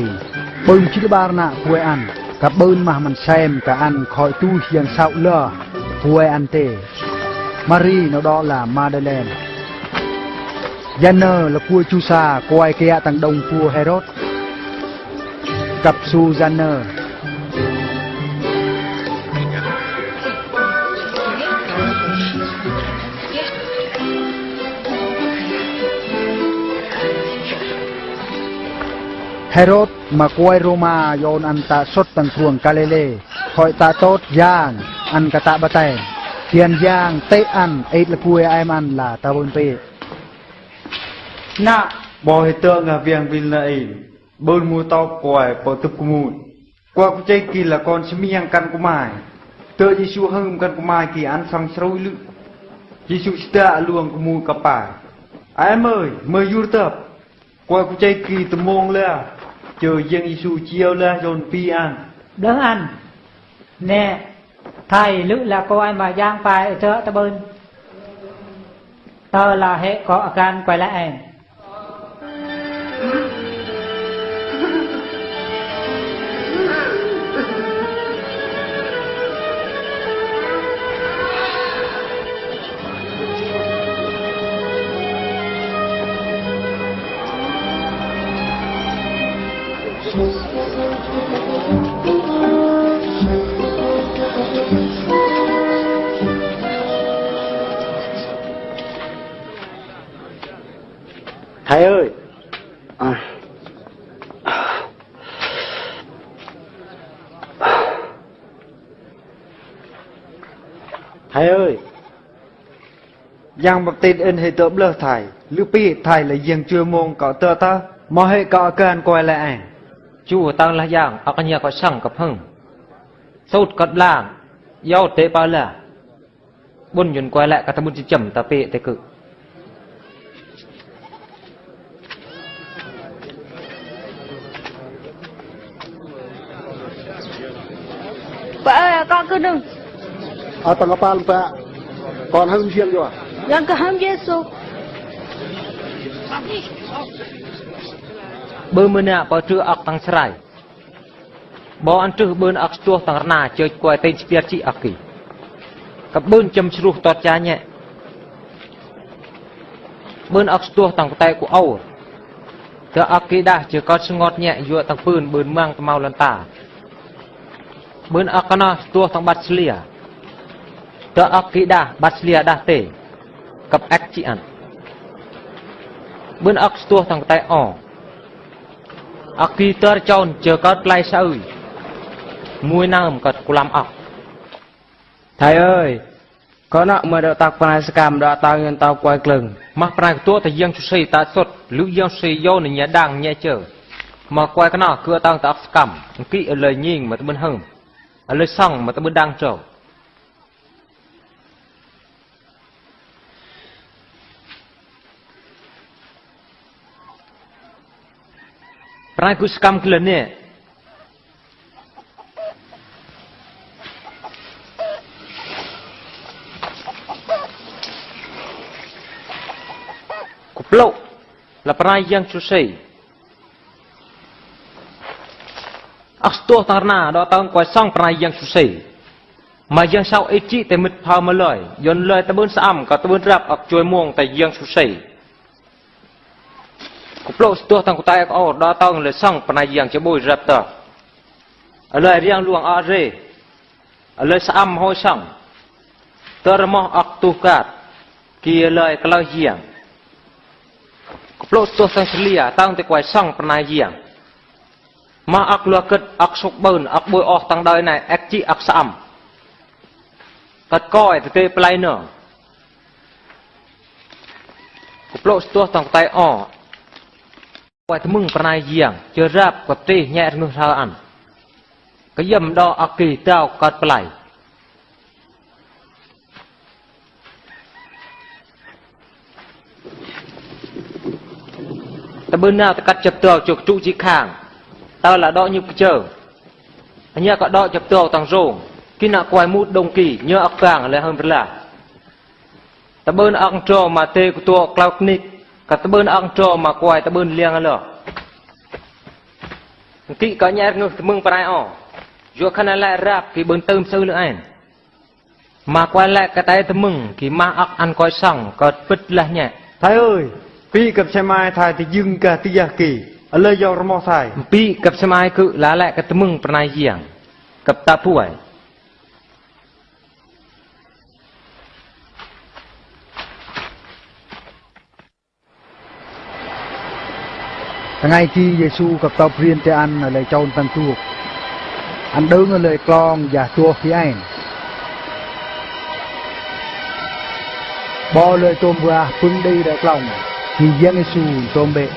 bưng chỉ ba nạ quê ăn cặp bơn mà mình xem cả ăn khỏi tu giang sao lơ quê ăn tê Marie nó đó là Madeleine Gianner là cua Chusa quay kia tăng đông cua Herod cặp Susanner Herod mà quay Roma yon ăn ta sốt tầng thuồng Galilee khỏi ta tốt giang ăn cả ta bát tèn tiền giang tê ăn ấy là cua em ăn là ta bôn pê nạ bò hệ tượng à viang vin lại bơn mua tao quài bỏ tập của mùi qua cái chơi kỳ là con sẽ miang căn của mày tớ Giêsu hâm căn của mày kỳ ăn xong sôi lự Giêsu đã luồng của mùi cặp bài em ơi mời du tập qua cái chơi kỳ tụi mông lên chờ giang Giêsu chiêu lên rồi pi ăn đỡ ăn nè thầy lữ là coi mà giang phải chợ ta bên tớ là hệ cóอาการquay lại thầy ơi thầy ơi giang bập tên ân hệ tượng lơ thầy lữ pi thầy là giang chưa mong có tơ ta mà hệ có can quay lại ảnh chu tăng là giang ác nhà có sangกับหึ่งสูตรกัดล่างยาวเตะปาละบนยนกวยแหละกะตะมุนจิจำตะเปะเตกึ Bà ơi, con cứ đừng. ở tầng apa lupa còn hâm riêng rồi Yang ke ham Yesus. បើមើលអ្នកបើជឿអកតាំងស្រ័យបើអនជឹះបឿនអកស្ទោះតាំងរណាជើគួយតែស្ពៀតជីអគីកបឿនចំជ្រុះតតចាញ់បឿនអកស្ទោះតាំងតែគូអោទៅអគីដាស់ជើកតស្ងត់ញ៉យួតាំងពឿនបឿនម៉ាំងតមៅលន្តាបឿនអកណោះស្ទោះតាំងបាត់ស្លៀទៅអគីដាស់បាត់ស្លៀដាស់ទេកបអកជីអានបឿនអកស្ទោះតាំងតែអអគីតរចោនជើកតផ្លៃស្អើយមួយណាមកតគូឡាំអក thầy ơi có nợ mà đợi tạc phần này sẽ cảm đợi tao nhân tao quay lưng មកប្រែកតួតែយើងជិះតាសុតលឺយើងស៊ីយោនញ៉ាដាងញ៉ែជើមកគួយកណោគឺតាំងតអកសកម្មអង្គិអលើញីងមកមិនហឹមអលើសងមកមិនដាងចោប្រែគូសកម្មក្លនេះប្លោកលប្រៃយ៉ាងជុសៃអស្ទោះតារណាដល់តើកួយសងប្រៃយ៉ាងជុសៃមកយ៉ាងសៅអេជីតែមិតផៅមកលយយន់លយតបឿនស្អំក៏តបឿនរាប់អកជួយមួងតែយ៉ាងជុសៃកប្លោកស្ទោះតាំងកតែអោដល់តើលើសងប្រៃយ៉ាងជបុយរាប់តអលយរៀងលួងអរេអលយស្អំហូសងតរមោះអកទុកាតគីលយក្លោជាងប្លុតទោះទាំងស្លៀតាំងតែគួយសង់ប្រណាយាងមកអកលួកិតអកសុកបឺនអកបួយអស់តាំងដោយណៃអកជីអកស្អំកាត់កយទៅគេប្លៃណោប្លុតទោះតាំងតែអគួយថ្មឹងប្រណាយាងជើរាប់កបទេញ៉ែងឹសហើអានក៏យឹមដអកគីតៅកាត់ប្លៃตะบืนนาตะกัดจับตัวจุกจุจีข้างตาละดอกยุบเจออันนี้ก็ดอกจับตัวต่างโรงกินกวายมูดดงกีเนื้ออักกลางอะไรhơnละตะบืนอังโจมาเตกตัวกลาวนิกกับตะบืนอังโจมากวายตะบืนเลี้ยงอะไรกีก็แย่เงือกมึงไปอ๋อยัวขนาดแรกรับกีบืนเติมซื้อเลยอันมากวายแรกกระต่ายตะมึงกีมาอักอันคอยสั่งก็ปิดละเนี่ย thầy ơi piกับใช่ไหมthầy thì dừng cả tí gia kỳ ở lời giàu ramo thầy ปีกับสมัยคือลาแหละกับตะมึงปนายเยียงกับตาป่วย ngày khi Giêsu gặp tộc riêng te ăn ở lời tròn tăng tuộc ăn đứng ở lời clong và tuộc phía anh bỏ lời tôm vừa phương đi đại lòng thì giang Giêsu tôm bệ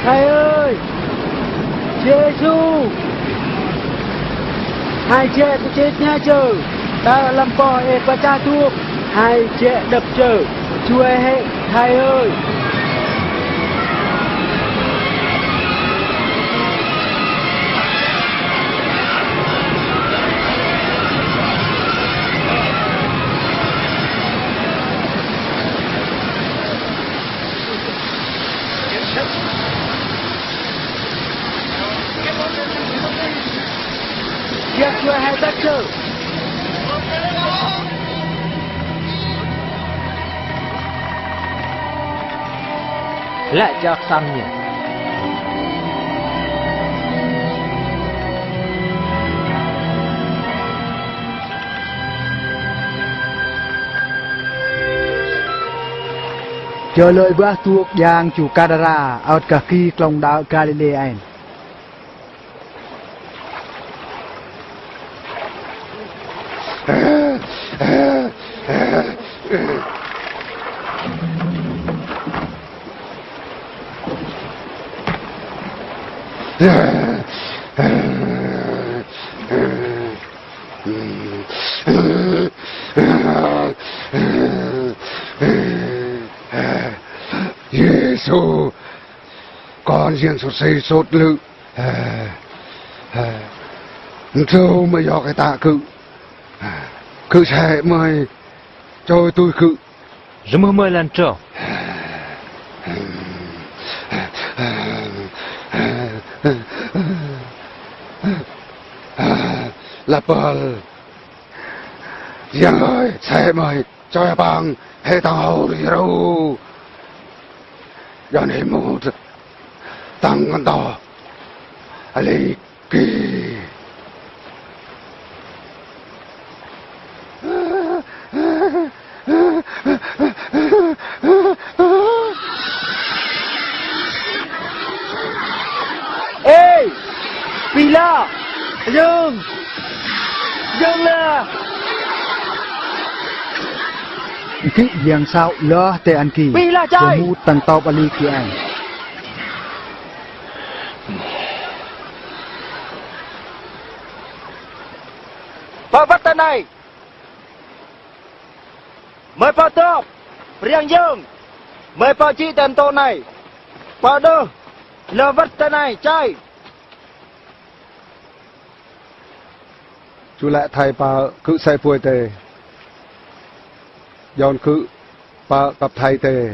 Thầy ơi, Giêsu, hai trẻ của chết nha chờ, ta làm bò ê và cha thuốc, hai trẻ đập chờ, chúa hệ, thầy ơi. Giết chúa hệ tất chờ. Lại cho xăm nhỉ. chờ lời bữa tuộc giang chủ Gadara ở cả khi lòng đảo Galilee Giêsu con riêng sốt xây sốt lự đâu mà do cái tạ cứ sẽ mời cho tôi cứ Râm mơ lần trò là bờ riêng ơi sẽ mời cho bằng hệ tăng hậu đi đâu do nên một tăng con to lấy kỳ Ê, Pila, dừng là cái giang sao lo te ăn kỳ Pila chơi mu tăng tàu ali kỳ anh Bà vắt tên này mời bà tốt riêng dương mời bà chị tên tô này bà đưa lỡ vắt tên này chơi chú lại thầy bà cứ say phôi tề dọn cứ bà gặp thầy tề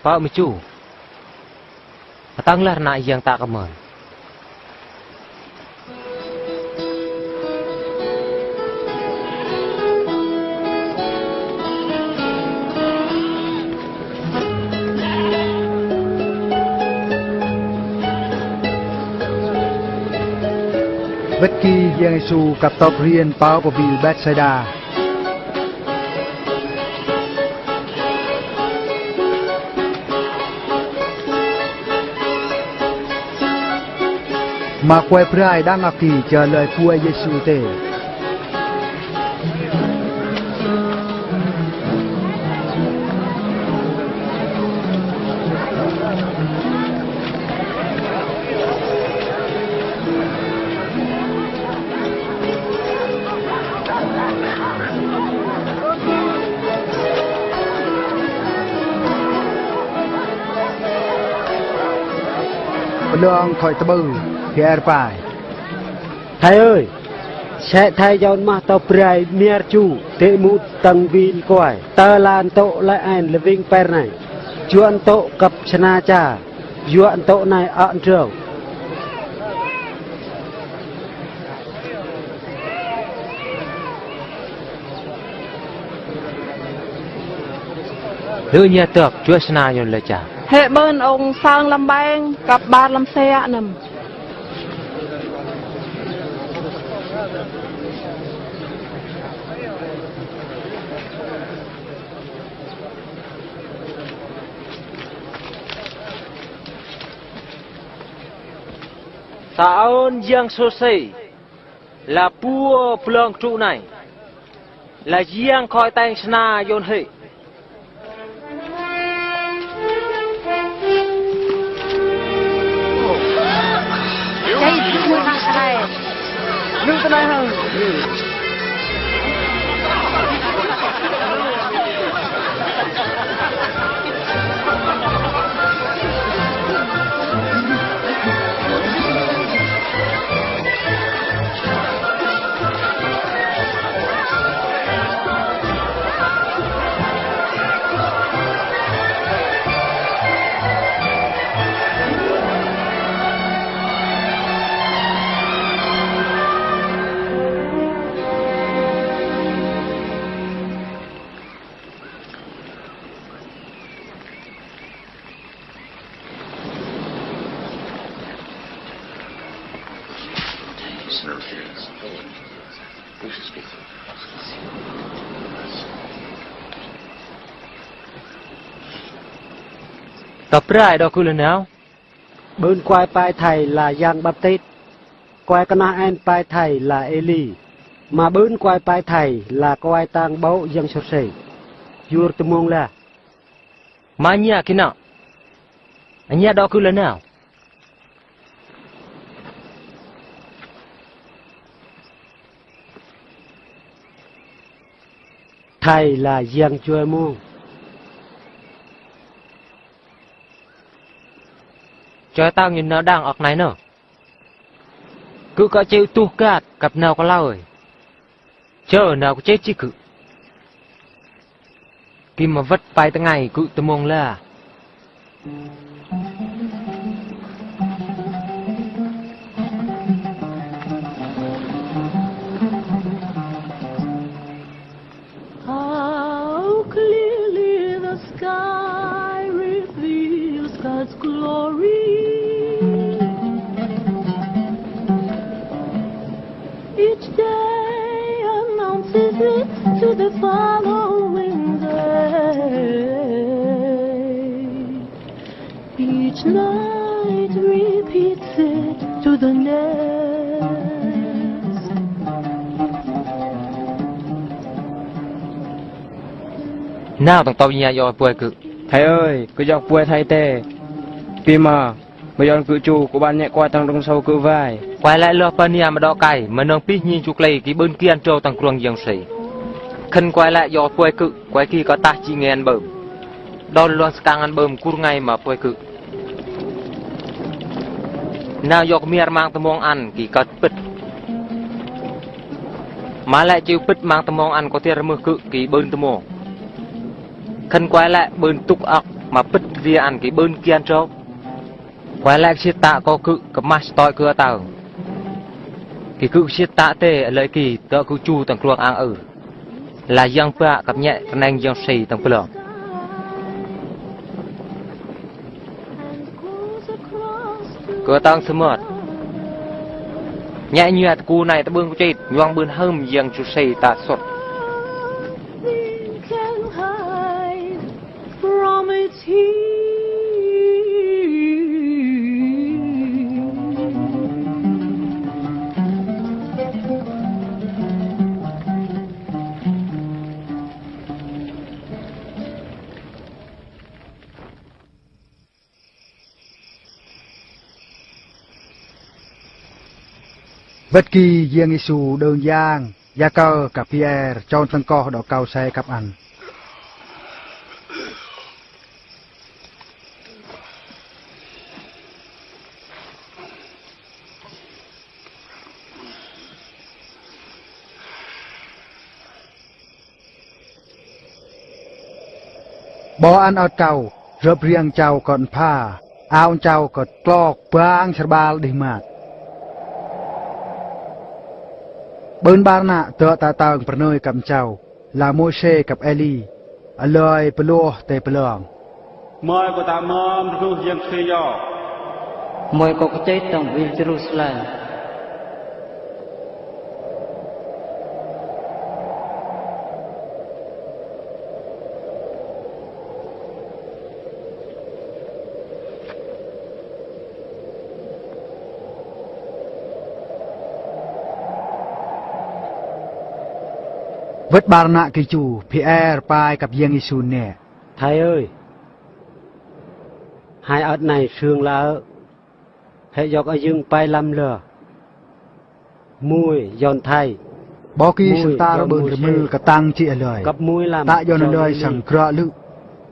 Pak Mecu Datanglah nak yang tak keman bất kỳ giang Giêsu gặp tộc riêng bao của vị Bethsaida mà quay prai đang ở kỳ chờ lời của Giêsu tề lượng khỏi tơ bư khi phải thầy ơi sẽ thay dọn mà tàu prai miar chu thế mũ tầng viên quải tờ lan tộ lại ảnh living per này chuan tộ cập chana cha chuan tộ này ẩn trường lỡ nhà tược chúa sna yon lời cha hệ bên ông sang làm bang gặp ba làm xe nằm Taon yang sosai là pua plong trụ này là giang khói tang sna yon hệ Đây chúng ta cái này. Nhưng cái này hả? tập ra đó cứ lần nào bên quay pai thầy là Giang Baptist quay Canaan pai thầy là Eli mà bên quay pai thầy là quay tang báu Giang Sosei yur temong là mà nhà kia nào nhà đó cứ lần nào thầy là Giang Chua Mong cho tao nhìn nó đang ở này nữa cứ có chịu tu cát cặp nào có lao rồi chờ nào có chết chứ cứ khi mà vất bài tới ngày cứ tụi mong là How clearly the sky reveals God's glory. Each day announces it to the following day. Each night repeats it to the next. nào tụi tao nhà do quê cứ thầy ơi cứ dọc quê thầy tê vì mà bây giờ cự chủ của bạn nhẹ qua tăng trong sâu cự vai quay lại lo pania mà đo cày mà nông pí nhìn chục lầy cái bên kia trâu tăng cường dòng sỉ khăn quay lại do quê cự quay khi có ta chỉ nghe ăn bơm đòn loan càng ăn bơm cur ngay mà quê cự nào do miar mang tầm mong ăn kỳ cất bứt mà lại chịu bứt mang tầm mong ăn có thể mưa cự kỳ bên tầm mong khăn quay lại bên tục ọc mà bứt ria ăn cái bên kia trâu quay lại chiếc tạ có cự cầm mắt tỏi cưa tàu cái cự chiếc tạ tê lợi kỳ tớ cứ chu tầng luồng ăn ở là giang bạ cặp nhẹ cái anh giang xì tầng luồng cưa tăng sớm mệt nhẹ nhẹ cu này ta bưng có chết nhoang bưng hâm giang chu xì tạ sột From its heat. bất kỳ giang Giêsu đơn giang gia cơ cặp Pierre cho thân co đỏ cao xe cặp ăn Bỏ ăn ở trâu, rớp riêng trâu còn pha, áo trâu còn tlọc bang sờ bal đi mát. Bên ba nạ tựa ta tàng per nơi cầm trâu, là Môi-se cặp Eli, ở lời pelua tê pelong. Mời của ta mơm rút dân khi dò. Mời có cái chết trong viên Jerusalem. Vết ba nạ kỳ chủ, Pierre pai cặp Giang Giê-xu nè. Thầy ơi, hai ớt này sương lỡ, hệ dọc ở dương bay lâm lờ. Mùi giòn thầy. Bỏ kỳ sừng ta ra bơn mư cả tăng chị lời. Cặp mùi làm tạ do nó lời sẵn krọ lự.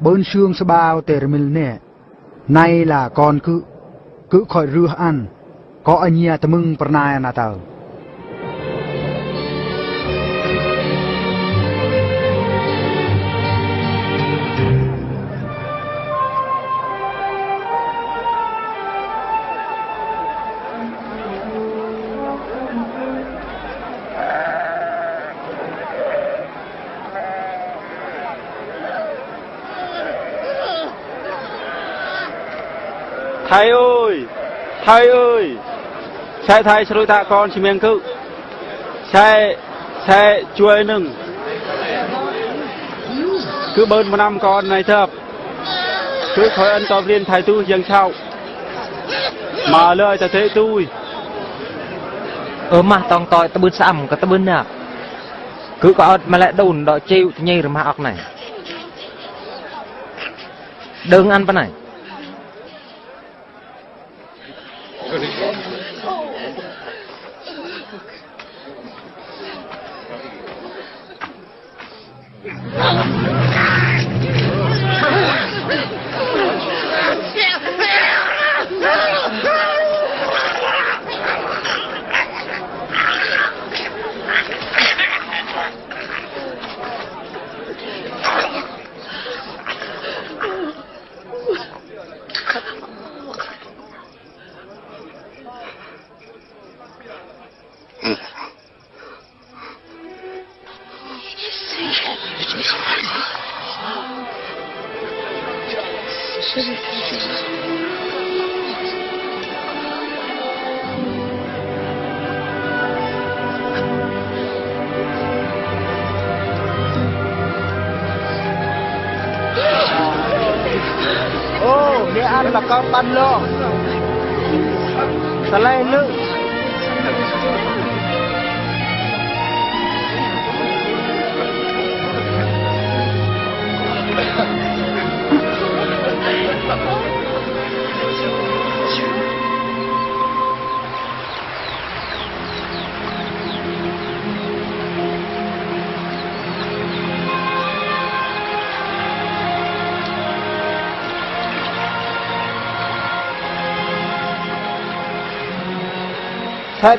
Bơn sương sa bao tề mil nè. Nay là con cứ khỏi rửa ăn. Có anh nhà ta mừng per nai nà tàu. Thầy ơi, thầy ơi, xe thầy sẽ tạ con chỉ miệng cự, xe chuối nừng, cứ bơn một năm con này thập, cứ khỏi ân tộc liên thầy tu dần sau, mà lời ta thế tôi. Mà tòng tòi ta bươn xăm cả ta bươn nạp, cứ có ớt mà lại đồn đọ chịu thì nhây rồi mà ọc này, đừng ăn bên này. Để ăn là con bắn lo. Ta lên lự.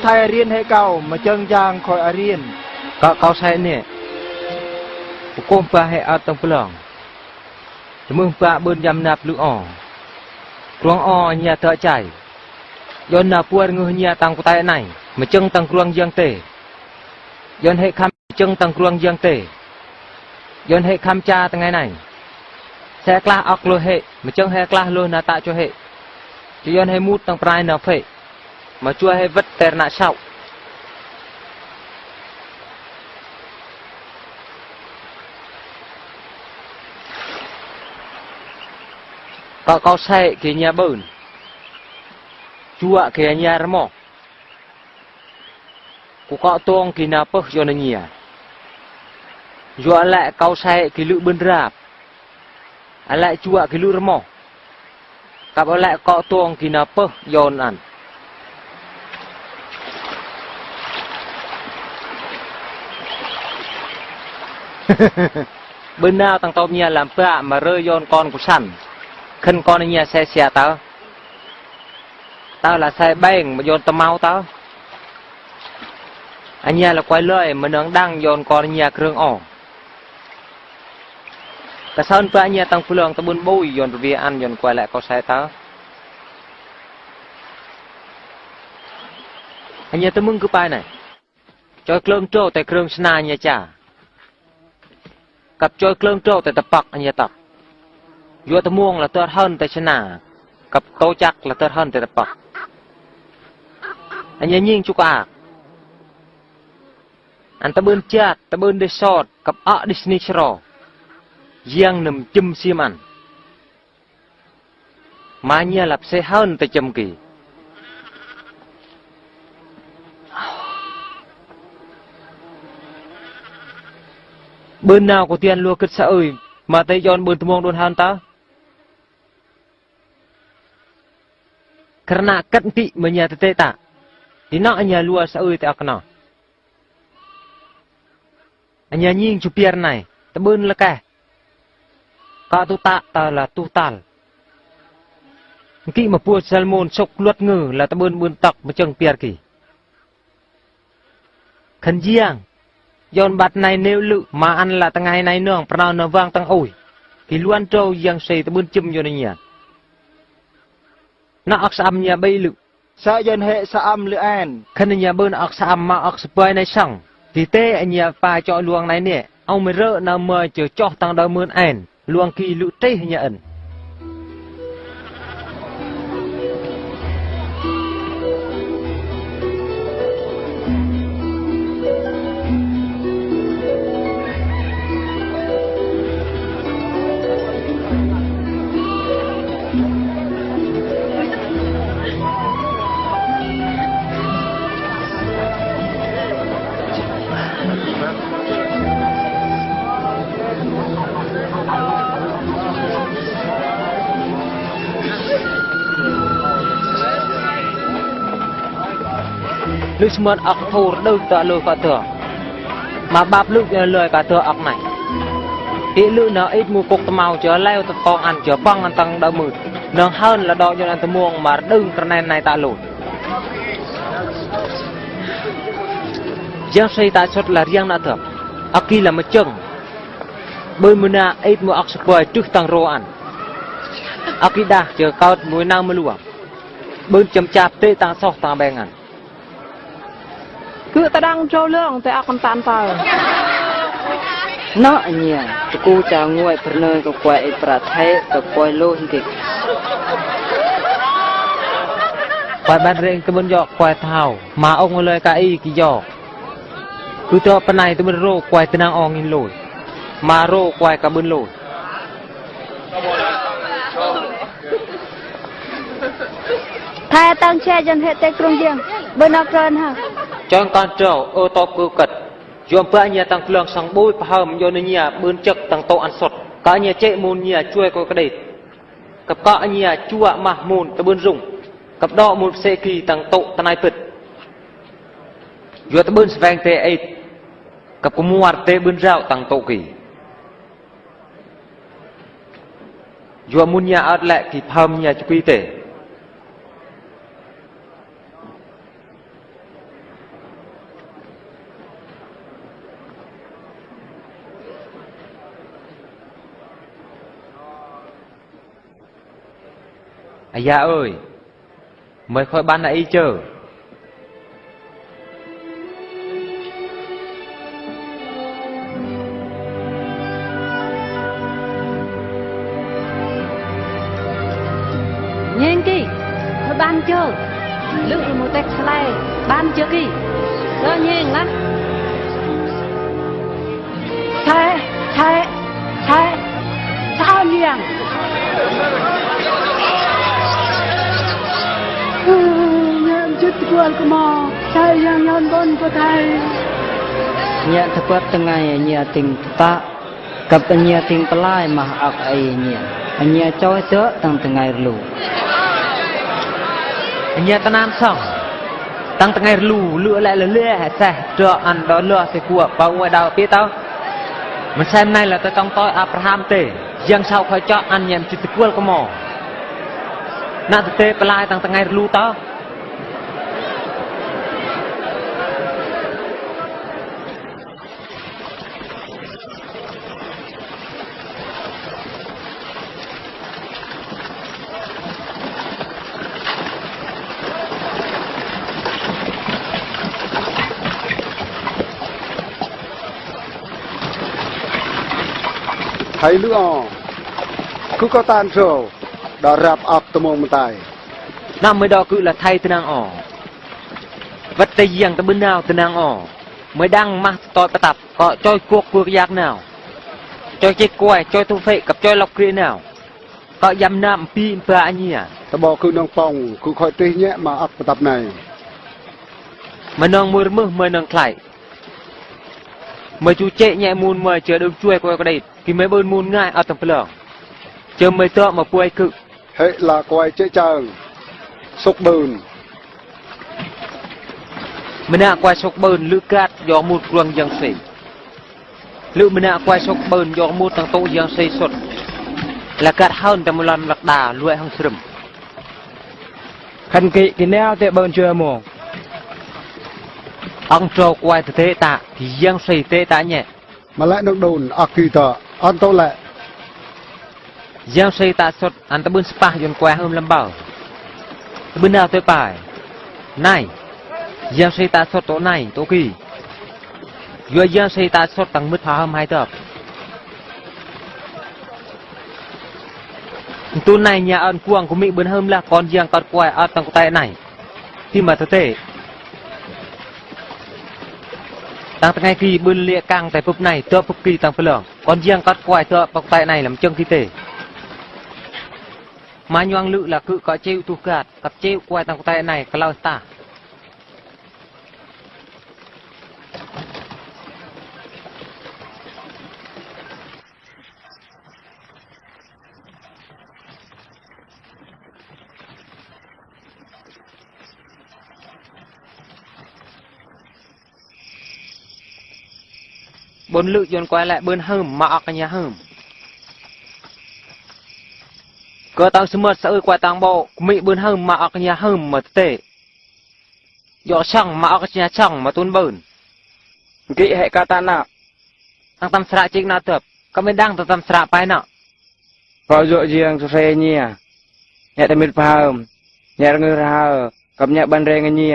Thầy riêng hay cầu mà chân giang khỏi riêng. Kau saya ni, hukum pa hay atong pelong. Temung pa bun jam nap lu o. Kruang o nya thợ chai. Yon na puar ngu nya tang kutai này, mà chân tang kruang giang tê. Yon hay kham chân tang kruang giang tê. Yon hay kham cha tang ngày này. Xe klah ok lu hệ, mà chân hay klah lu na ta cho hệ. Chỉ yon hay mút tang prai na phê. Mà chua hay vất ter na sau. Kau say ke nya bun. Chua ke nya remo. Ku kau tong ke na peh yo na nya. Yo lại kau say ke lu bun rap. Lại chua ke lu remo. Kap lại kau tong ke na peh yo nan. Bên nào tăng tôm nhà làm bạ mà rơi yon con của sẵn. Khăn con nhà xe xe tao. Tao là xe bèn mà yon tao mau tao. Anh nhà là quay lời mà nướng đăng yon con nhà krương ổ. แต่ซ่อนปะเนี่ยตั้งพลองตะบุญบุยยนต์เวียอันยนต์กว่าแหละก็ใช้เท้าอันเนี่ยตะมึงคือไปไหนจอยเครื่องโจ้แต่เครื่องชนาเนี่ยจ้ากับจอยเครื่องโจ้แต่ตะปักอันเนี่ยตักยัวตะม่วงlàตัวhơnแต่ชนากับโตจักlàตัวhơnแต่ตะปักอันเนี่ยยิ่งจุกอาอันตะบุญจัดตะบุญได้สอดกับดิสนีย์ชรอยังนำจุ่มซีมันมาเนี่ยหลับเสียhơnแต่จำกี่bên nào của tiền lúa kết xã ơi mà tay giòn bên thùng đồn hàn ta karena kan ti menya tete ta dina anya lúa xã ơi ta kana anya nying chupiar này ta bên là cái ka tu ta ta là tu tal kỹ mà pua salmon sốc luat ngừ là ta bên tọc mà chân piar kì khẩn giang Yon bát này nêu lự mà ăn là tăng ngày này nương, prao nó vang tăng ôi. Thì luôn trâu yang xây ta bươn chum vô đây nhỉ. Nó ọc xăm nhà bay lự. Sa yon hệ sa âm lự an. Khăn nhà bươn ọc xăm mà ọc spơi này xong. Thì tê anh nhà phải cho luồng này nè. Ông mới rỡ nào mời chờ cho tăng đôi mươn an. Luồng kỳ lự tê nhà ẩn. Lưu smart ọc thô đâu ta lôi cả thừa mà bạp lưu lời cả thừa ọc này thì lưu nó ít mua cục màu chờ leo ta con ăn chờ băng ăn tăng đau mượt nó hơn là đo cho ăn tầm muông mà đừng cái này ta lụt giang xây ta xuất là riêng na thừa ọc kia là một chừng bơi mưa na ít mua ọc square trước tăng rô ăn ọc kia đã chờ cao mùi nào mưa lụa bơi chấm chạp tê tăng sọc tăng bèn ăn cứ ta đang trâu lương tại con tan tờ nó nhỉ cô chào nguội phần nơi có quậy pra thế có quay luôn kì quay ban rèn cái bên giọ quay thảo mà ông lời cả y kỳ giọ cứ cho phần này tôi bên rô quay từ năng ong in lồi mà rô quay cả bên lồi thay tăng che dân hệ tây trung giang bên nào trơn hả cho con trâu ô tô cưu cật dùm bữa nhà tăng lượng sang bôi và hầm vô nơi nhà bươn trực tăng tổ ăn sọt cả nhà chạy môn nhà chui có cái đệt cặp cả nhà chua mà môn ta bươn rung cặp đọ một xe kỳ tăng tổ ta này bật vừa ta bươn vang tê ấy cặp có mua tê bươn rau tăng tổ kỳ vừa môn nhà ở lại thì hầm nhà chui tê dạ ơi mời khỏi ban nãy chờ nhanh kì khỏi ban chờ lượng là một tách slide ban chờ kì đó nhanh lắm Thay sao nhàng nhận chết quên của mò thay yang nhân bon của thầy nhận thật quát từng ngày nhà tình ta cặp nhà tình palai mà ọc ấy nhà choi tớ từng ngày lù nhà ta nam xong tăng ngày lù lựa lại là lựa hả xe trọ ăn đó lựa thì của bao ngoài đào phía tao mình xem này là tôi trong tôi Abraham tề dân sau khỏi cho ăn nhầm chỉ tự quên của mò nãy tê palai tăng ngày lù tao thấy lửa cứ có tan rồi đó rạp ập tầm mông tài năm mới đó cứ là thay tên nàng ỏ vật tây giang ta bên nào tên nàng ỏ mới đăng mà tỏi bắt tập có trôi cuộc giác nào trôi chết quay trôi thu phệ gặp trôi lọc kia nào có dăm nam pi pra nhỉ ta bỏ cứ nông phòng cứ khỏi tê nhẹ mà ập tập này mà nong mưa mới nong lại mới chú chạy nhẹ mùn mới chờ được chui qua cái đây thì mới bơn mùn ngay ở tầm phở chờ mới tựa mà quay cự hệ là quay chạy chàng sốc bờn mình đã quay sốc bờn lữ cát do một ruộng giang sỉ lữ mình đã quay sốc bờn do một thằng tổ giang sỉ sốt là cát hơn tầm một lần lạc đà lụi hăng sườm khăn kỵ cái neo tệ bờn chưa mồ ông trâu quay từ thế tạ thì giang sỉ thế tạ nhẹ mà lại nước đồn kỳ tờ ăn tốt lẹ giang sỉ tạ sốt ăn ta bươn spa dồn quay hôm lâm bảo bên nào tới bài này giang sỉ tạ sốt tổ này tổ kỳ vừa giang sỉ tạ sốt tăng mứt phá hôm hai tập tu này nhà ơn cuồng của mình bên hôm là con giang con quay ở tầng tay này khi mà thực tế tăng ngày kỳ bên lịa càng tại phục này tựa phục kỳ tăng phơi lỏng con giang con quay tựa phục tay này làm chân khí tể mà nhoang lự là cự có treo tu gạt cặp treo quay tăng tay này cái lao ta bốn lự dồn quay lại bên hầm mà ở cái nhà hầm cơ tăng sớm sẽ quay tăng bộ mỹ bên hầm mà ở cái nhà hầm mà tệ dọ chẳng mà ở cái nhà chẳng mà tuôn bẩn kỹ hệ katana tăng tam sạ chính nào tập có bên đang tam sạ phải nọ vào dội riêng cho xe nhỉ nhẹ tại miền phàm nhẹ người ra cầm nhẹ ban rê nhỉ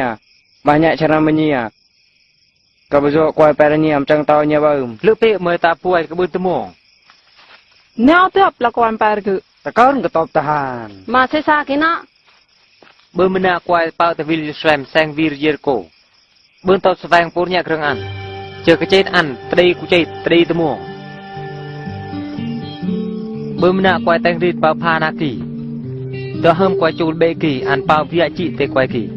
mà nhẹ cho nó nhỉ có bây giờ quayไปนี่am chẳng tao nhé bơm lữ pe mới ta puai cái bên tơ mồ neo tiếp là quan bài cứ ta con cái top tahan mà sẽ xa cái nọ bên mình đã quay bao từ Jerusalem sang Vir Jericho bên tàu sang pur nhẹ kreng ăn chờ cái chết ăn tây của chết tây tơ mồ bên mình đã quay tang rít bao pha na kỳ tơ hôm quay chul bê kỳ ăn bao vía chị tê quay kỳ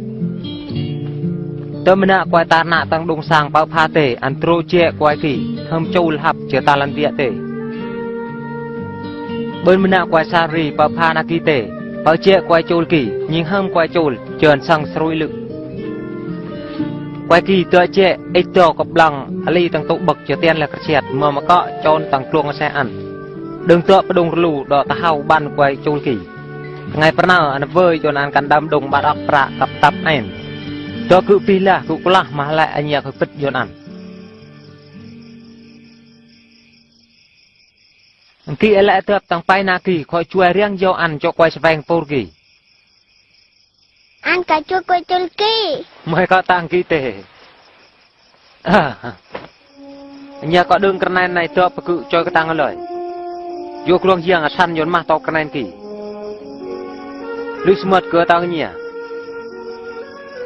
tớ mình đã quay ta nạ tăng đông sang bao pha tể ăn trô chè quay kỳ hâm châu hạp chờ ta lần địa tể bên mình đã quay sa rì bao pha na kỳ tể bao chè quay châu kỳ nhưng hâm quay châu chờ sang sôi lự quay kỳ tớ chè ít tờ cọp lằng ali tăng tụ bậc chờ tiền là cái chẹt mà có tròn tăng chuông xe ăn đừng tựa bắt đông lù đỏ ta hao ban quay châu kỳ ngày phần nào ăn vơi cho ăn căn đâm đồng bát ọc pra cặp tập này cho cứ pi là cứ có mà lại anh nhà cứ fit vô ăn khi lại tập tăng pai na kỳ khỏi chui riêng vô ăn cho quay vàng phô kỳ ăn cả chua quay chul kỳ mới có tăng kỳ tệ nhà có đường cái này tập cứ cho cái tăng lời vô luôn riêng ở săn vốn mà to cái này kỳ lúc smart cửa tao cái nhỉ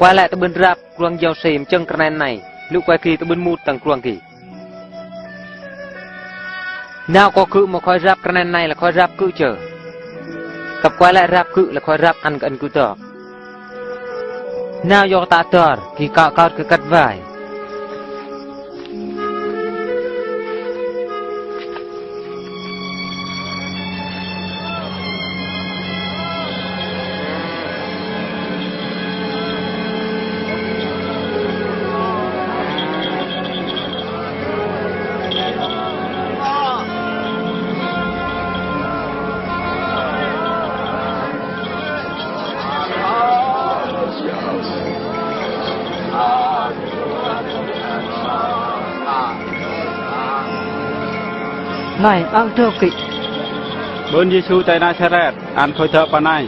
quay lại từ bên rạp ruộng giàu xìm chân cái này lúc quay kỳ từ bên mút tầng ruộng kỳ nào có cự mà khói rạp cái này là khói rạp cự chờ cặp quay lại rạp cự là khói rạp ăn cái ăn cự tờ nào do ta tờ thì cạo cạo cứ cắt vải này ăn thưa kỵ bên Giêsu tại Nazareth ăn khôi thợ pan này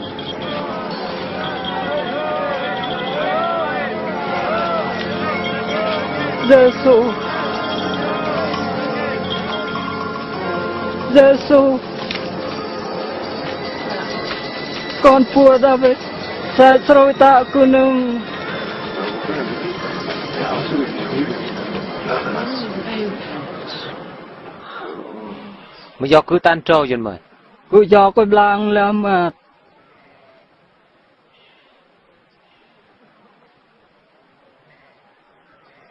Giêsu Giêsu con vua David sẽ trôi tạ của nương mà do cứ tan trâu dân mời của gió coi blang làm mà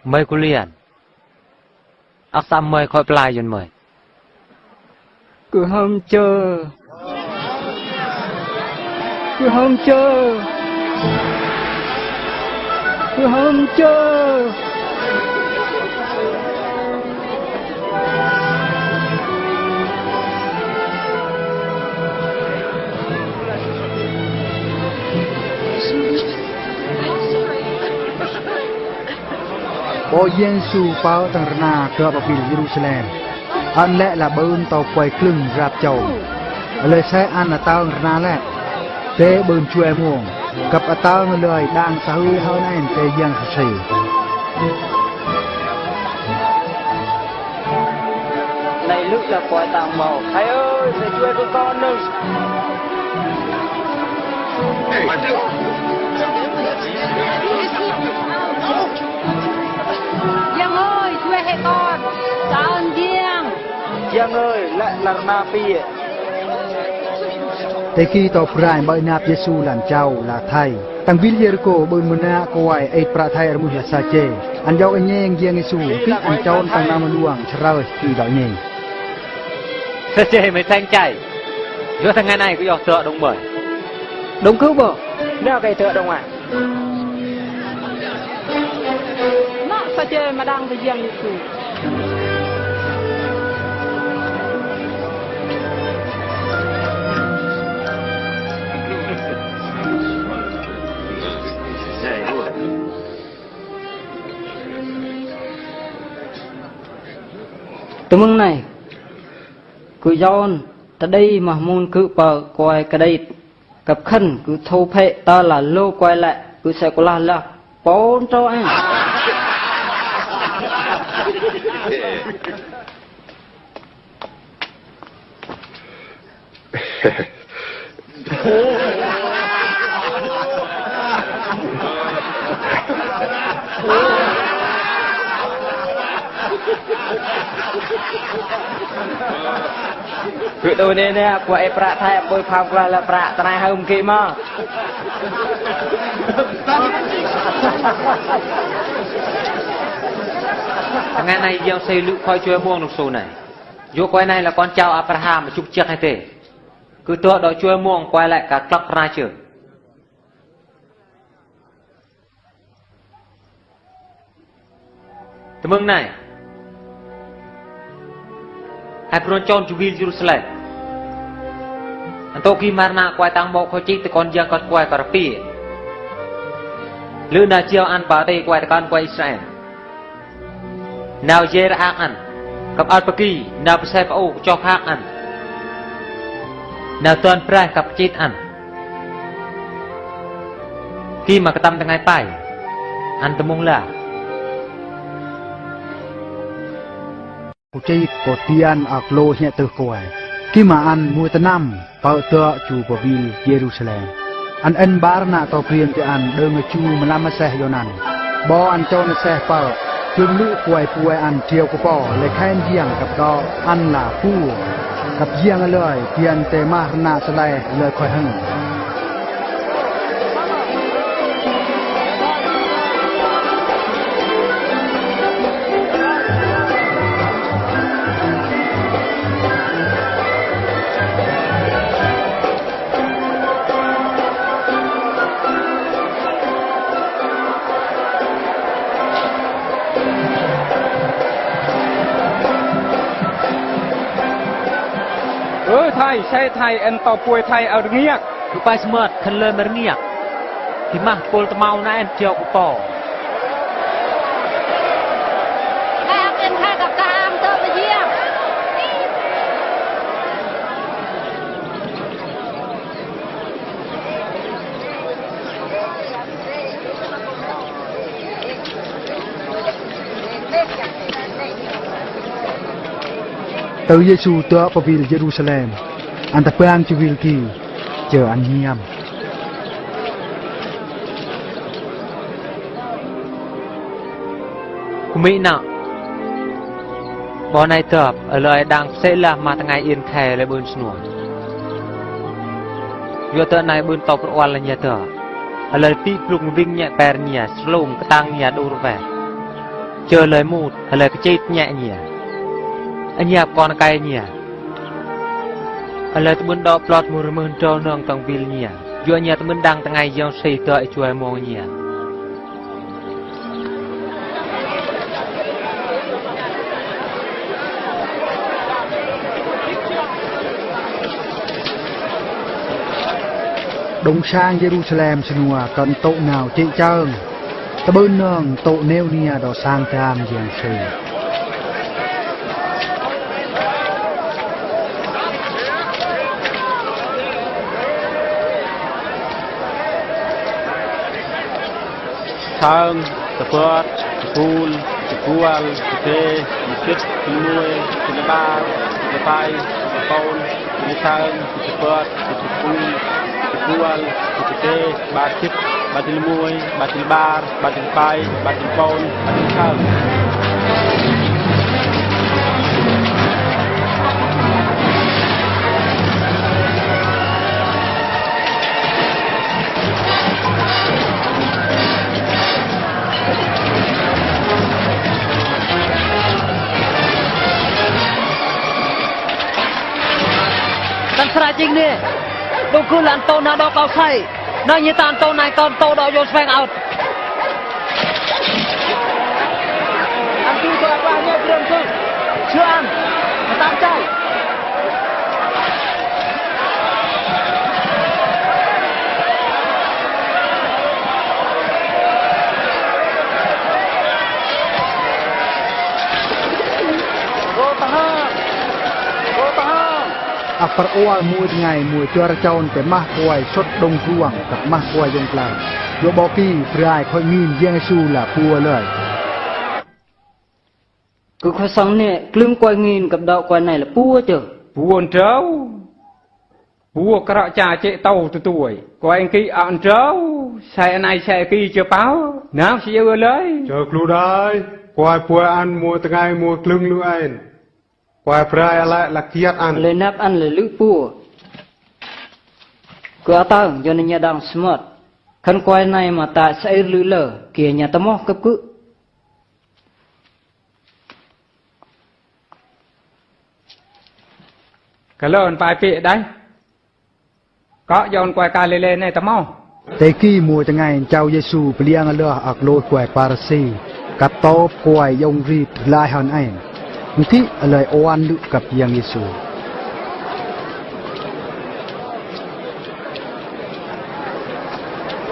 mời cô liền ác xăm mời khỏi plai dân mời cứ hôm chờ cứ hôm chờ cứ hôm chờ Bố Giêsu bao tầng rna cơ vào vì Jerusalem. Anh lẽ là bơn tàu quay clưng rạp chầu. Lời xe anh là tao rna lẽ. Tế bơn chùa muông. Cặp ở tao người lời đang xa hư hơn anh tế giang thật sĩ. Này lúc là quả tàng màu. Thầy ơi, thầyជួយcủa con nâng. Giang ơi, chui hệ con. Sao ơn Giang? Giang ơi, lại là na phi. Thế khi tàu prai bởi nạp Giêsu làm cháu là thầy. Tăng vil Jericho bởi mùa nạ cô ai ấy pra thầy ở mùa là sa chê. Anh dâu anh nheng Giang Giêsu kích anh cháu tăng nam luang trời kỳ đợi nheng. sa chê mới thanh chạy giữa thằng ngày này có giọt tựa đúng mời đúng cứu bộ nào cái tựa đúng à nó sao chơi mà đang với Giang Giêsu tụi mừng này cứ giòn ta đây mà môn cứ bờ quay cái đây cặp khăn cứ thâu phệ ta là lô quay lại cứ sẽ có là bốn cho anh cứ đôi này nè của em pra thay bôi phàm là pra ta này hôm kia mà thằng ngày này giang xây lũ khói chui muông nục xù này vô quay này là con cháu Abraham mà chúc chiếc hay thế cứ tựa đội chui muông quay lại cả clock ra chưa tụi mừng này hai pron chọn chú vil Jerusalem anh tô khi marna quay tăng bộ khói chích từ con giang con quay cả pi lư na chiêu ăn bảo đây quay con quay Israel nào dê ra ăn cặp alpaki nào phải ô cho khác ăn nào toàn prai cặp chết ăn khi mà cái tâm thằng ngày tay ăn tầm mông là Cô chơi có tiền ở lô nhẹ từ quầy. Khi mà ăn mua tân năm, bảo tựa chủ của vil Jerusalem. Anh ân bá nạ tàu priên cho anh đơn người chu mà làm xe cho nằn. Bó anh cho nó xe bảo, chương lũ quầy quầy ăn chiều của bò, lấy khen giang gặp đó, ăn là phu. Gặp giang lời, tiền tê ma nạ xe lè, lời khỏi hưng. Thầy, xe thầy, anh tàu bùi thầy ở nghiệt. cứ phải smart khăn lời mà nghiệt thì mà cô ta mau nãy anh chiều của bò Em em khai gặp ta am tơ với Giang. Từ Giêsu tựa vào vil Jerusalem, anh ta bang cho vil kỳ, chờ anh nhiêm. Mỹ nọ bọn này tập ở lời đang sẽ là mà thằng ngày yên khè lại bơn snuột vừa tựa này bơn tộc oan là nhà tờ ở lời pi plung vinh nhẹ per nhà slung cái tang nhà đồ vẻ chờ lời một ở lời cái chết nhẹ nhẹ anh nhà con cay nhẹ ở lời tụi bơn đọ plot mùa mơn trâu nương tầng vil nhẹ vừa nhà tụi bơn đang thằng ngày gieo xây tợi chuối mồ nhẹ Đông sang Jerusalem senua cần tụ nào chị trơn ta bơn nương tụ nêu nia đỏ sang tham giang sư Thang, tepat, tekul, tekual, teke, dikit, nuôi, ba, tay, tepon, thang, tepat, tekul, tekual, teke, ba chip, ba nuôi, ba bar, ba tay, ba tepon, ba thang. Sra chính nè, đâu cứ làm tô nào đó cao say, nơi như tàn tô này còn tô đó vô phèn out. Ăn cứ cho qua nhé, đường cứ, chưa ăn, tám chay. Apar oal mùi ngày mùi cho ra chôn cái mah quay sốt đông ruộngกับmah quay dông play vô bò kỳ prai khôi nghìn giang su là pua lời cứ khói sống nè lưng quay nghìnกับđậu quay này là pua chứ Buồn trâu Bùa cả cha chế tàu từ tuổi Có anh kia ăn trâu Xe này xe kia chưa báo Nào sẽ yêu lấy Chờ lưu đai Quài pua ăn mùa từng ngày mùa lưng lưu anh Quài prai lại là kiết ăn Lên nắp ăn là lữ pua Cứ áo tao cho nên nhà đang smart Khăn quay này mà ta sẽ lữ lờ Kìa nhà ta móc cấp cứ Cái lợn bài bịa đấy Có dọn quay ca lên này ta mau Tế kỳ mùa từng ngày chào Giêsu liang lơ ạc lôi quài parasi cặp to quài dông rịt lại hòn ảnh Thì lời oan lự cặp giang Giêsu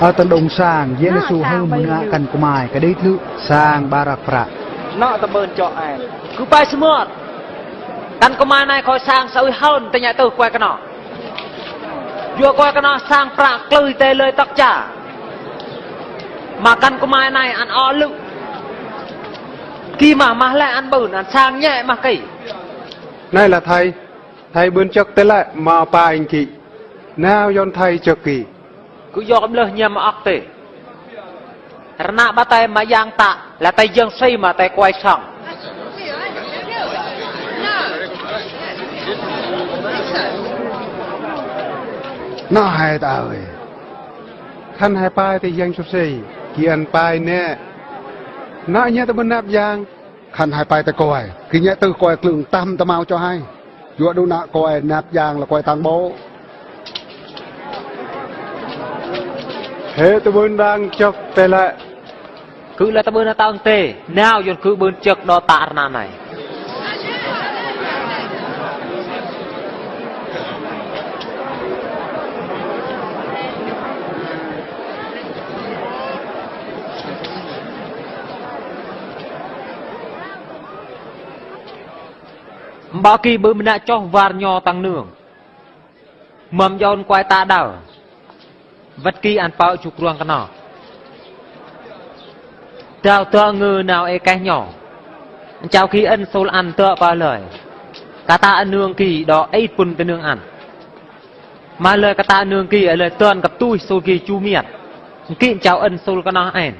ở tận đồng sang Giêsu hơn ngã cần của mài cái đấy lự sang barak pra nọ ta bơn cho ai cứ bay smart căn công an này coi sang sâu hơn ta nhảy từ quay cái nọ vừa quay cái nọ sang prạc lười tê lười tắc trả mà căn công an này ăn o lự khi mà lại ăn bẩn ăn sang nhẹ mà kỹ Này là thầy bươn chắc tới lại mà bà anh kỵ Nào dọn thầy chắc kỵ cứ dọn lơ nhầm ọc tê nạ ba tay mà giang tạ là tay dương xây mà tay quay sòng Nó hai ta ơi Khăn hai pai thì giang chút gì Kỳ ăn pai nè Nó nhé ta bên nạp giang khăn hai pai ta coi khi nhẹ từ coi lượng tam ta mau cho hai dựa đâu nạ coi nạp giang là coi tăng bố Thế ta bên đang chọc tê lại cứ là ta bên là tao tê nào dồn cứ bên chật đó tạ ra này bao kỳ bữa mình đã cho vạt nho tăng nương mầm dọn quay ta đảo vật kỳ ăn bao chục ruộng cái nọ trao tơ ngư nào e cái nhỏ chào khi ân sâu ăn tơ ba lời kata nương kỳ đó ấy pun tên nương ăn mà lời kata nương kỳ ở lời tuần gặp tôi sôi kỳ chu miệt kịn chào ân sôi cái nó ảnh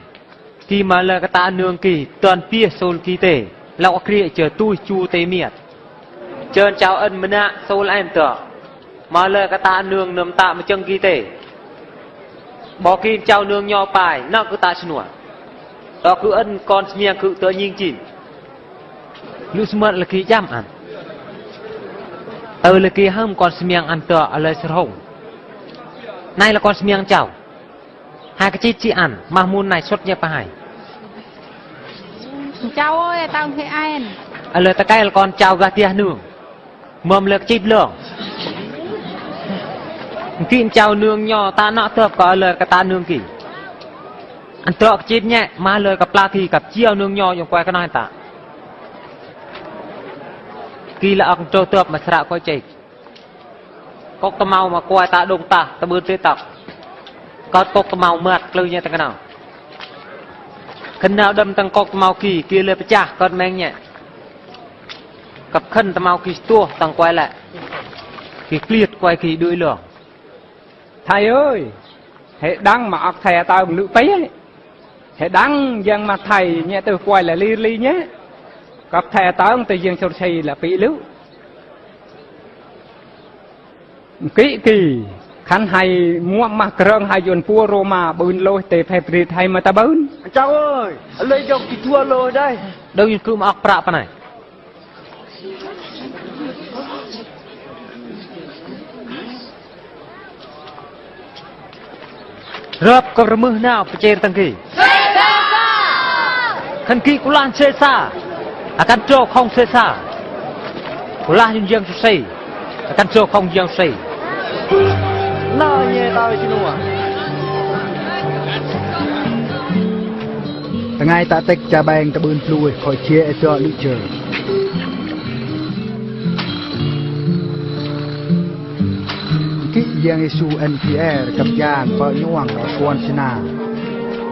kỳ mà lời kata nương kỳ tuần pia sôi kỳ tề lão kia chờ tôi chu tề miệt chờ chào ân mình ạ sôi lại em tưởng mà lời kata nương nằm tạm mà chân kỳ tề bỏ kịn chào nương nho bài nó cứ ta xin đó cứ ân con miệng cứ tự nhiên chìm lúc mượn là kỳ giam ăn là kỳ hâm con miệng ăn tựa ở lời sơ hồng nay là con miệng chào hai cái chi ăn mà môn này xuất nhập phải cháu ơi tao thấy anh ở lời ta cái là con chào gà tia nương mầm lực chip lượng kịn chào nương nhỏ ta nọ thợp có lời cả ta nương kỷ ăn tựa chip nhẹ mà lời gặp la thì gặp chiêu nương nhỏ dùng quay cái nói ta kỳ là ông trâu tợp mà sạ coi chạy cốc tơ mau mà quay ta đông ta bươn tới tập có cốc tơ mau mượt lưu như thế nào khẩn nào đâm tăng cốc tơ mau kỳ kia lên cha con men nhẹ gặp khẩn tơ mau kỳ tua tăng quay lại kỳ liệt quay kỳ đuôi lửa thầy ơi hệ đăng mà ọc thầy tao lự tấy hệ đăng dân mà thầy nhẹ từ quay là li nhé gặp thầy tao từ dân sâu xây là bị lũ kỹ kỳ khăn hay mua mà răng hay dồn pua Roma bươn lôi tề phép rì thầy mà ta bươn cháu ơi lấy dòng thì thua lôi đây đâu như cứ mà ọc prạ này rập có rơ nào phải chơi tăng kỳ khăn kỳ của lan xê xa akan trô không xê xa của lan nhưng dân xây akan trô không dân xây nào nhẹ tao xin lỗi ngày ta tách cha bang ta bươn lùi khỏi chia cho lũ chờ kỹ giang Giêsu NPRกับยานเปิดย่วงต่อชวนชนะ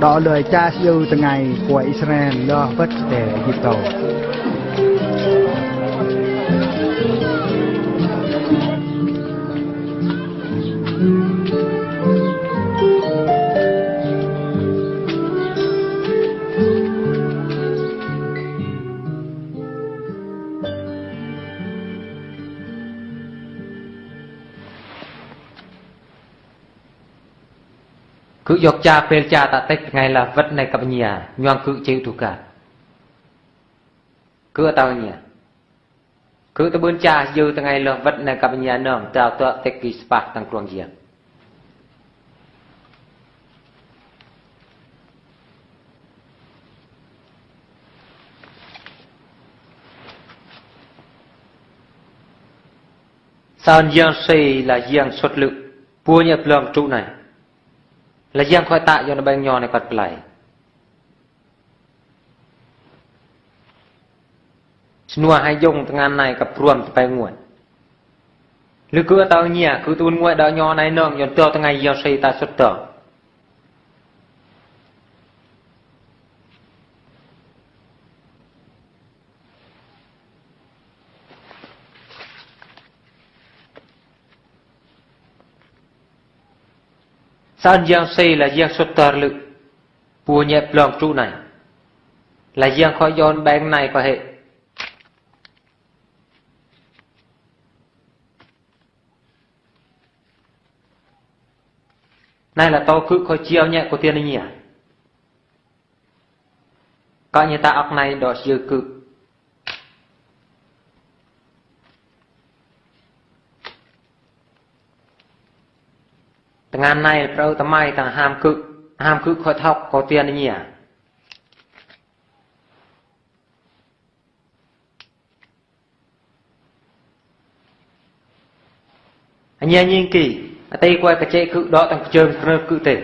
ดอเลยจ้าซิวตั้งไงกว่าอิสราเอลเลือวัดแต่ยิปโตcứ dọc cha pel cha ta tách ngày là vật này cặp nhà nhoang cứ chịu thủ cả cứ ở tao nhà cứ ta bươn cha dư ta ngày là vật này cặp nhà nòng tao tọa tách kỳ spa tăng cường gì sao giang xây là giang xuất lực bua nhập lòng trụ này là giang khoai tạ cho nó bang nhỏ này quạt lại nua hai dùng thằng ăn này gặp ruộng phải nguội lư cứ tao nhẹ cứ tuôn ngoại đạo nhỏ này nương nhon tao thằng ngày giang xây ta xuất tờ sao giang xây là giang xuất tờ lực bùa nhẹ lòng trụ này là giang khỏi giòn bang này có hệ này là tao cứ khỏi chiêu nhẹ của tiền này nhỉ có như ta ọc này đỏ dư cự ngàn này đâu ta mai ta ham cự khỏi thọc có tiền nhỉ anh nhìn kỹ tay quay cái chạy cự đó tăng chơi cự tệ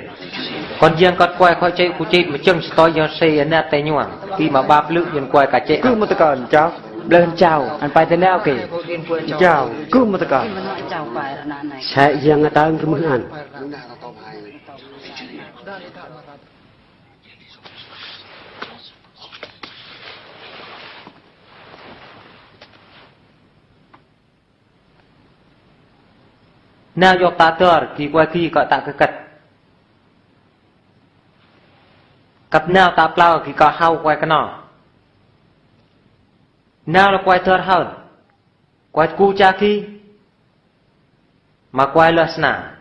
còn riêng con quay khỏi chạy của chạy mà chân to do xây nát tay nhoảng khi mà ba lự nhìn quay cả chạy cứ một tờ cờ cháu lên chào anh phải thế nào kì chào cứ một tờ cờ sẽ giang ta cái mưa ăn nào dọc ta tờ kỳ qua kỳ có ta cái cật cặp nào ta plau kỳ có hao quay cái nọ nào là quay tờ hơn quay cu cha kỳ mà quay lơ sna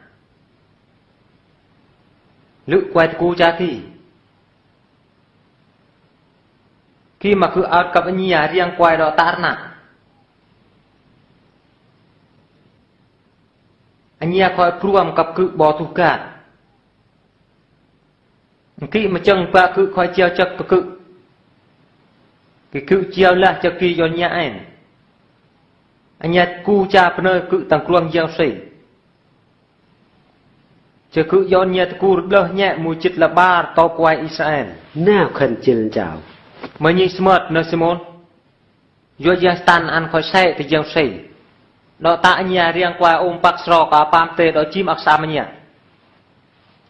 lự quay cu cha kỳ khi mà cứ áo cặp anh nhà riêng quay đó ta nè anh nhà coi pruam cặp cứ bỏ thu cả khi mà chân ba cứ coi treo chắc cứ cái cứ treo là cho kỳ cho nhà anh nhà cu cha nơi cứ tăng pruam gieo sỉ chứ cứ do nhà cu lơ nhẹ mùi chít là ba to quay Israel nào khẩn chừng chào mới nhìn smart nơi Simon do giang stan ăn coi xe thì gieo sỉ đó ta nhà riêng qua ôm bạc sò cả pam tê đó chim ác sa mà nhỉ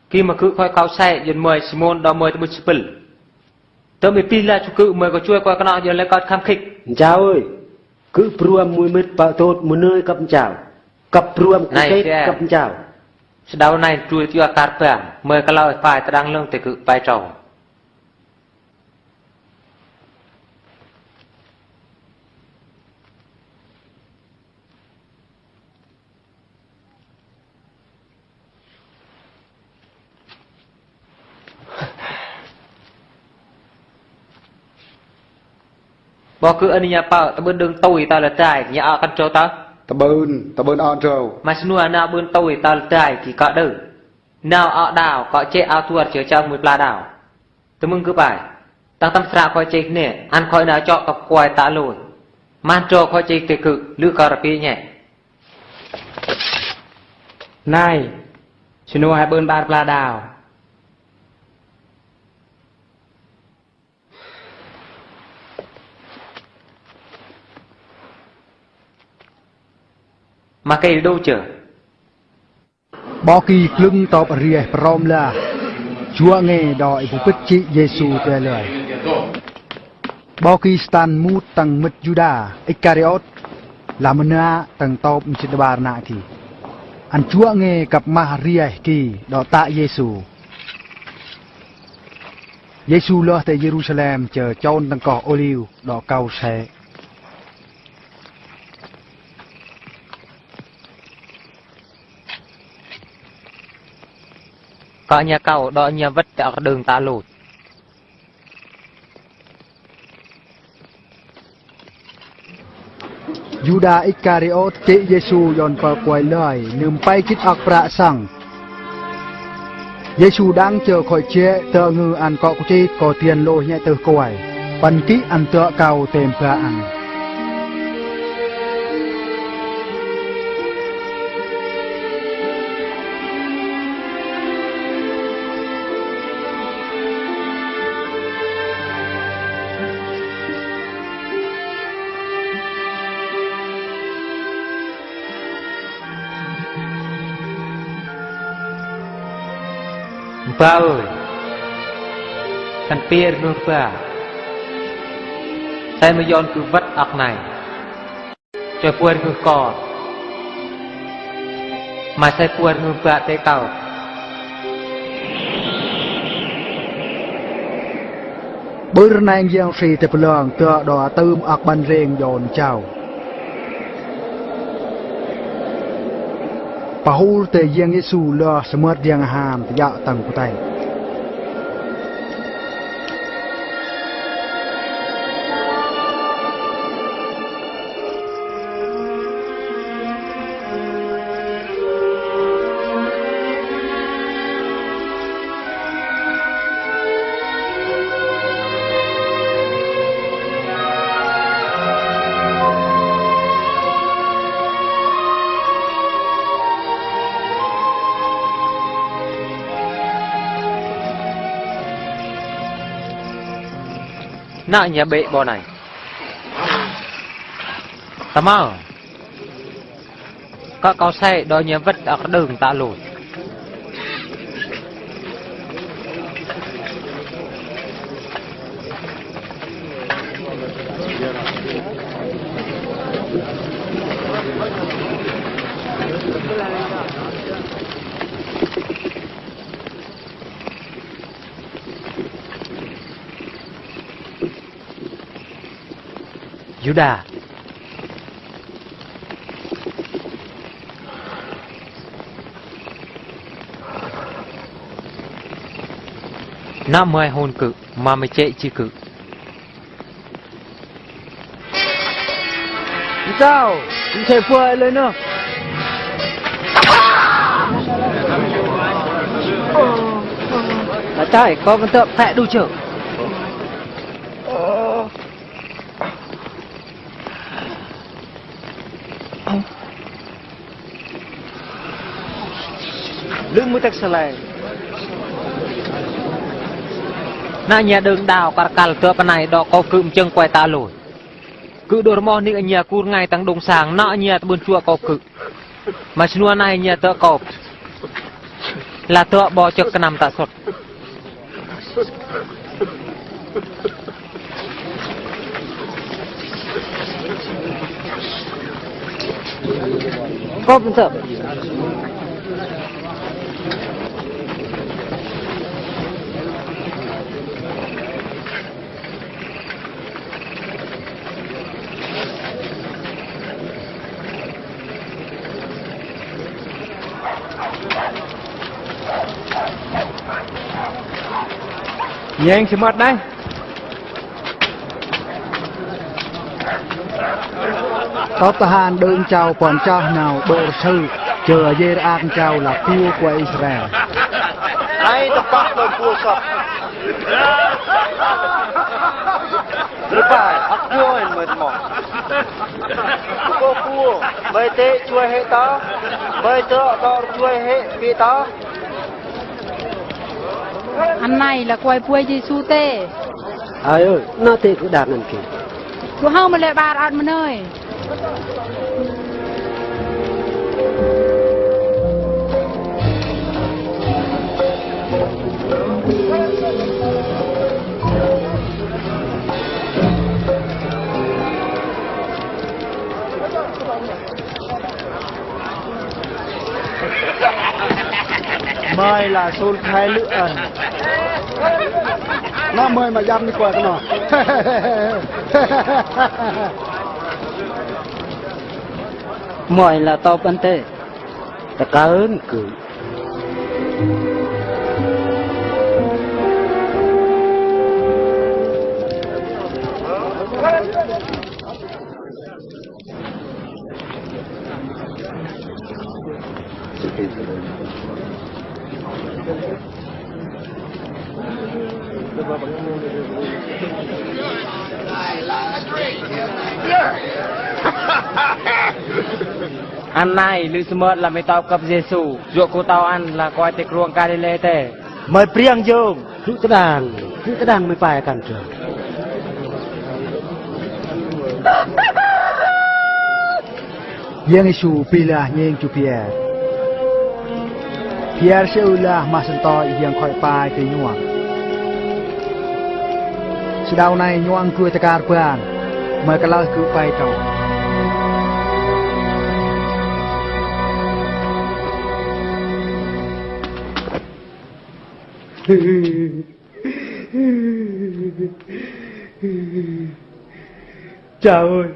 khi mà cứ coi cao xe dần mời Simon đó mời tới một tớ mới pin là chú cứ mời có chui qua cái nào giờ lấy con kham khích chào ơi cứ pruam mùi mít bảo tốt một nơi cặp chào cặp pruam cái cặp chào sau này chui tiêu cát bèn mời cái lao phải ta đang lương thì cứ bài trầu bỏ cứ anh nhà bảo ta bên đường tôi ta là trai nhà ở căn trâu ta ta bên on trâu mà xin nuôi nào bên tôi ta là trai thì có đỡ nào ở đảo có chế áo tuột chở trong một pla đảo tôi mừng cứ bài tăng tâm sra coi chế nè ăn coi nào chọn cặp quài ta lùi man trâu coi chế tê cự lư cà rà pi nhẹ này xin nuôi hai bên ba pla đảo mà cái đâu chờ bỏ kỳ lưng tọp rìa prom là chúa nghe đòi phụ bích chị Giêsu tê lời bỏ kỳ stan mút tăng mít Juda Iscariot là mình na tăng tọp mít bà nạ thì anh chúa nghe cặp Maria kỳ đọ tạ Giêsu Giêsu lo tại Jerusalem chờ chôn tăng cỏ olive đọ cao xe có nhà cầu đó nhà vất ở đường ta lụt Juda Iscariot chế Giêsu dọn vào quầy lời nương bay chít ạc bạ sang Giêsu đang chờ khỏi chế tờ ngư ăn cọ của chế có tiền lôi nhẹ từ quầy bắn kỹ ăn tựa cầu tìm bạ ăn ba ơi thằng Pierre nương ba sai mà dọn cứ vắt ạc này cho quên cứ còn mà sai quên nương ba tế cầu bữa nay giang xì tập lượng tựa đỏ tươm ạc ban rèn dọn chào Pahul te yang Yesu lo semut yang ham te ya tang putai. nạ nhà bệ bò này tầm ơ có cao xe đòi nhà vất ở đường ta lùi Judah năm 10 hôn cự mà mày chạy chi cự sao chạy phơi lên nữa là trái có vấn tượng thẹ đủ trưởng lưng mới tắc sài na nhà đường đào cả cả tựa bên này đọ có cụm chân quay ta lồi cự đồ mò ní nhà cún ngay tăng đông sàng nọ nhà buôn chua có cự mà xưa này nhà tựa cọp là tựa bò cho cái nằm tạ sọt có vấn tượng Nhanh thì mất đấy. Top tahan đơn chào còn cho nào độ sư chờ dê an chào là vua của Israel. Này tập bắt lên vua sập. Lúc phải ác vua hình mệt mỏi. Cô vua mày tê chui hệ ta, mày tựa đo chui hệ vì ta. Anh này là quay quay Giêsu tê. Ai ơi, nó tê cứ đàn kì. Cô hông mà lại bà ăn mà nơi. Mời là xôn khai lựa ẩn. Nó mời mà dăm đi qua cái nó. Mọi là to bắn tê. Ta cá ơn cử. Ăn này lưu smart là mấy tao cặp Giêsu, dụ cô tao ăn là coi tịch ruộng Galilee tê. Mời priang dương. Rút cái đàn mới phải cản trở. Yang isu pilah yang chu Pierre. Pierre seulah masentoy yang khoi pai ke nyuang. Sedau này nyuang cua tekar puan. Mời cái lao cứ pai tàu. Chào ơi,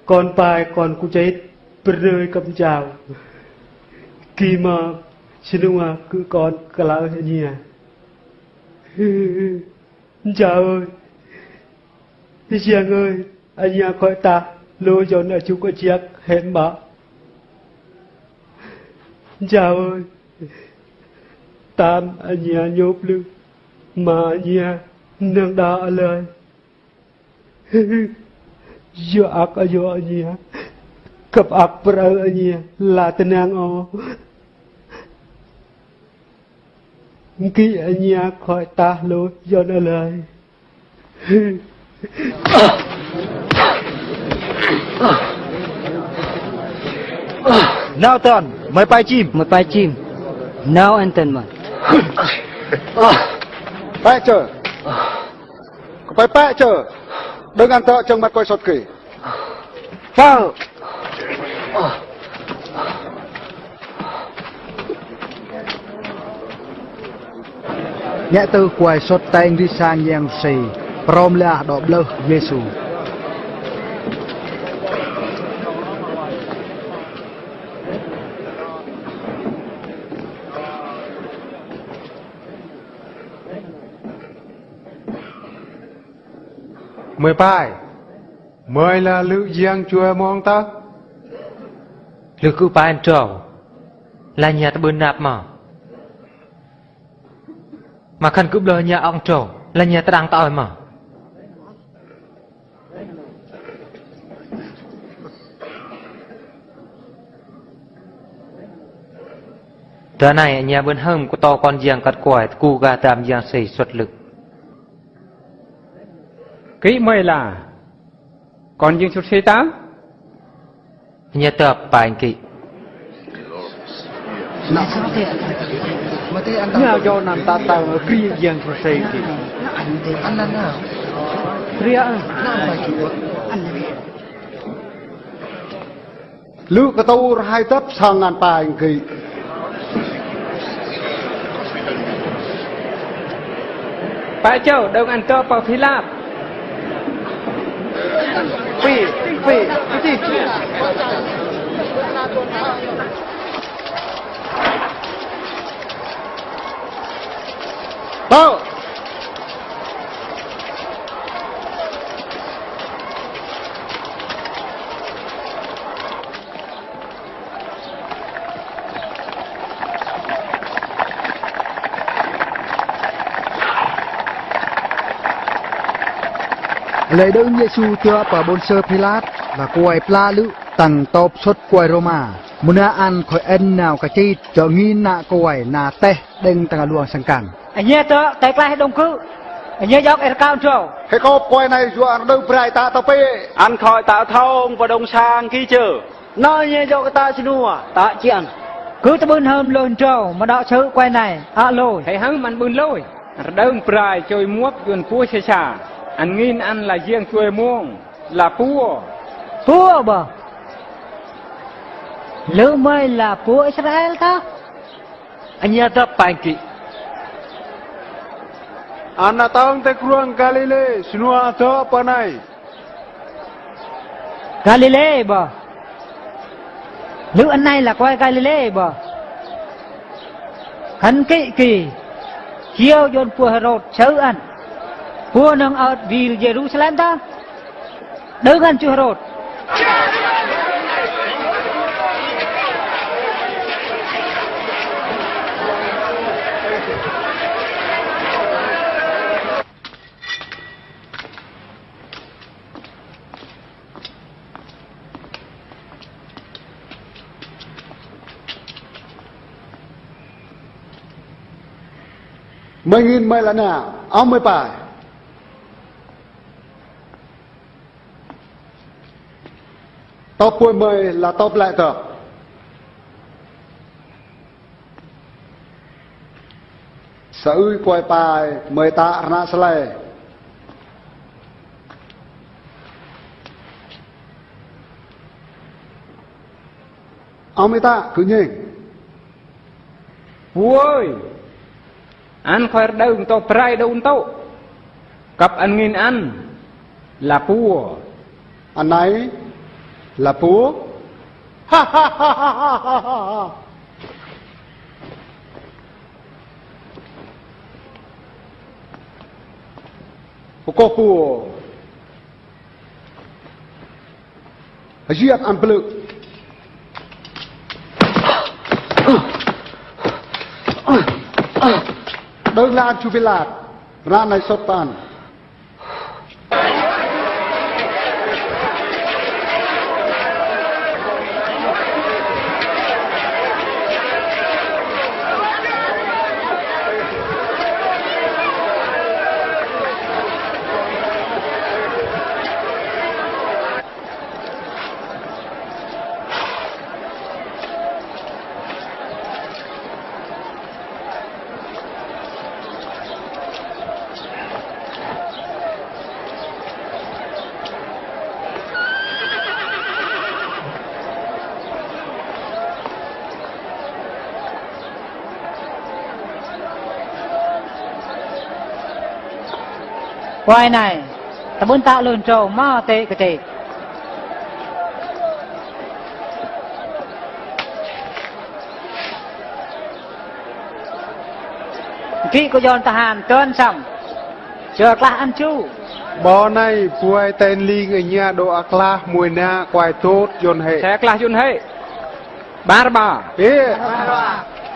con pai con cu chết rơi cầm chào. Kỳ mà xin à cứ con cả lão nhỉ. Chào ơi, Giang ơi, anh nhà coi ta lôi cho nó chú có chiếc hẹn bảo. Chào ơi, tam anh nhà nhốp lưng mà nhà nương đá lời. Yo ác yo anh nhà cặp ác bờ anh nhà là tên nàng ô. Khi anh nhà khỏi ta lôi cho nó lời. Nào tần, mời pai chim. Nào anh tên mà. Pai chờ. Có pai chờ. Đừng ăn tợ trong mặt coi sọt kỷ. Phao. Nhẹ từ quài sọt tay đi sang yang xì. Prom là đọ blơ Giêsu. mười bài mười là lự giang chùa mong ta lự cứ bài anh trầu là nhà ta bơn nạp mà khăn cứ bờ nhà ông trầu là nhà ta đang tỏi mà Tờ này nhà bên hông của to con giang cắt quải cu gà tạm giang xây xuất lực. Kỹ mày là con dương xuất xây tá? Nhà tập bài anh kỵ. Nhà do nằm ta tàu ở kia giang xuất xây kỵ. Anh nào? Ria. Lũ cái tàu hai tấp sang ngàn bài kỵ. Bà châu đông ăn cơ vào Phi Lạp. Phi, cái gì? Tao. Lệ đơn Giêsu tựa ở bồn sơ Pilat và quay pla lữ tăng top xuất quay Roma muốn ăn khỏi en nào cả chi cho nghi nạ quay nà tê đừng tăng luồng sang cản anh nhớ tớ tay cái đông cư anh nhớ dọc ở cao trầu cái cô quay này dù ăn đâu phải ta tao pe ăn khỏi tạo thông và đông sang khi chờ nói nhớ dọc ta xin đùa ta chuyện cứ ta bươn hôm lồn trầu mà đọ chữ quay này lôi Thầy hắn mình bươn lôi đông prai chơi muốc dùn pua xe xà anh nghìn ăn là riêng chuối muông là pua bờ lỡ mới là pua Israel ta anh nhà tập bài anh kỵ. Anak tahun te kruang Galile semua to panai Galilee bờ lỡ anh này là quay Galilee bờ khẩn kỵ kỳ chiêu dồn pua Herod chớ ăn pua nâng ở vì Jerusalem ta đỡ gần chú Herod mấy nghìn mấy là nào ông mới phải top cuối mười là top lại tập sở ư quay bài mười tạ ra sale ông mới ta cứ nhìn pua ơi ăn khỏi đông to prai đông to cặp anh nghìn ăn là pua anh này là púa ha ha ha ha ha ha có púa giết ăn bự đơn lan chu vi lạt ra này sốt pan quay này ta bươn tạo lồn trầu mà tệ cái tệ kỹ của giòn ta hàn cơn xong chờ ta ăn chu Bò này puai tên ly người nhà độ akla mùi na quài tốt dồn hệ. Xe akla dồn hệ. Barba. Ê.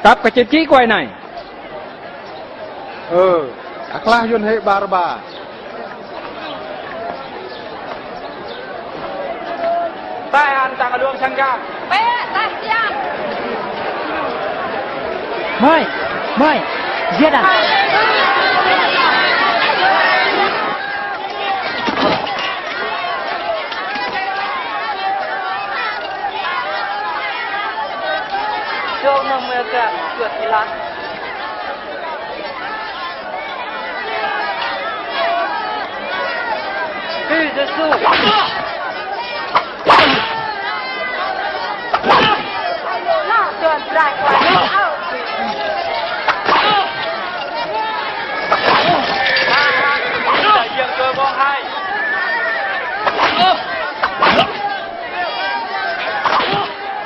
Cặp cái chết chí quay này. Akla dồn hệ barba. Tai ăn tàng ở đường sang cam. Bé, tai siang. Mời, giết à. Cho nó mẹ cả chuột thì lắm. Ê, Giê-xu. Nó tuần dài quá nó ảo. Đại diện cơ vong hai.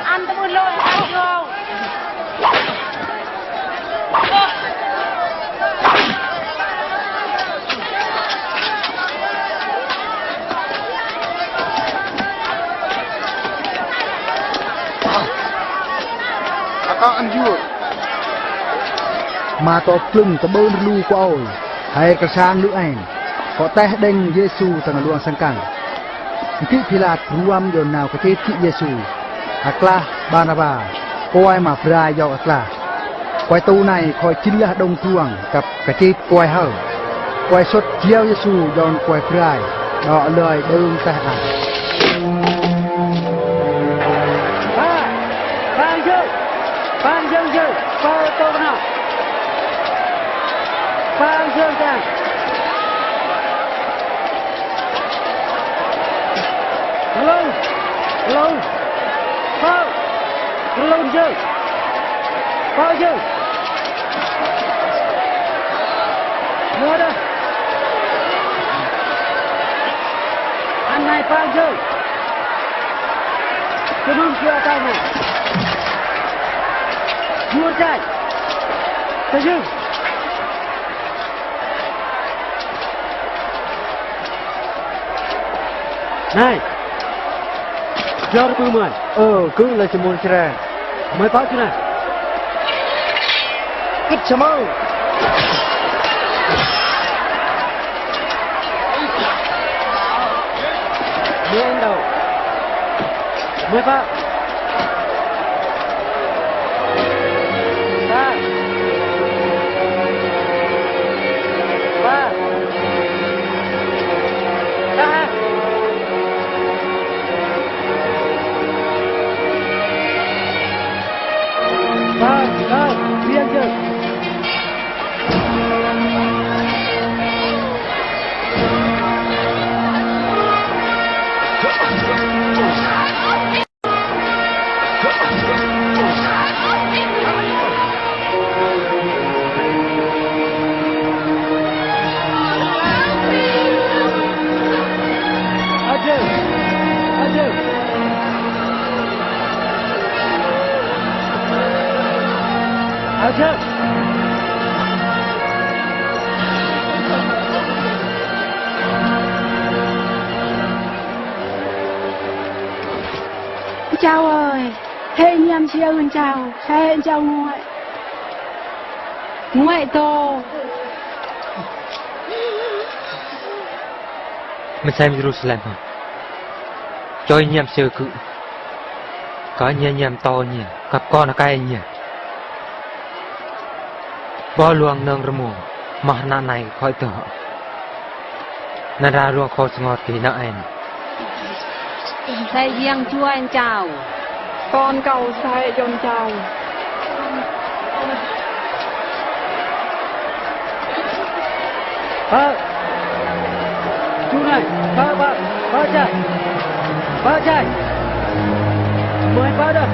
Ăn tao lôi ăn vô. Akak ăn dưa. Mà có plưng có bơn lưu qua ổi. Hay cả sang nữ ảnh. Có teh đinh Giê-xu tầng luang sang cẳng. Kỹ Pilat ruam dồn nào có thể kỹ Giê-xu. Akla Barnaba. Quay mà prai dọc Akla. Quay tu này khỏi chính là đông tuồng cặp cái chết quay hở. Quay xuất chiêu Giê-xu dồn quay prai. Đọ lời đơn teh ảnh. Phan Dương, vào tô nào. Phan Dương ra. Hello. Hello Dương. Vào Dương. Mua đây. Anh này Phan Dương. Cái đúng chưa tay này. Mua chạy. Tới Dương. Này. Cho nó mày. Cứ là chỉ muốn ra. Mày báo chứ này. Ít chấm ơi. Đưa anh đầu. Mày báo. Chào ơi, thế nhầm siêu ơn chào, thế chào ngoại. Ngoại tô. Mình xem Jerusalem hả? Cho anh em sơ cự. Có anh em to nhỉ, cặp con là cái nhỉ. Bỏ luồng nâng râm mù, mà nà này khỏi tở. Nà ra ruộng khó ngọt kỳ nợ anh. Thầy riêng chua anh chào. Con cầu sai dồn chào. Chú này, bao chạy. Mời bao đâu.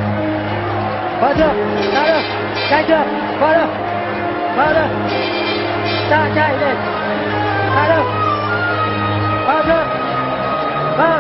Bao chưa, ra đâu, chạy chưa, bao đâu. Ta chạy đây. Ra đâu. Bao chưa, bao.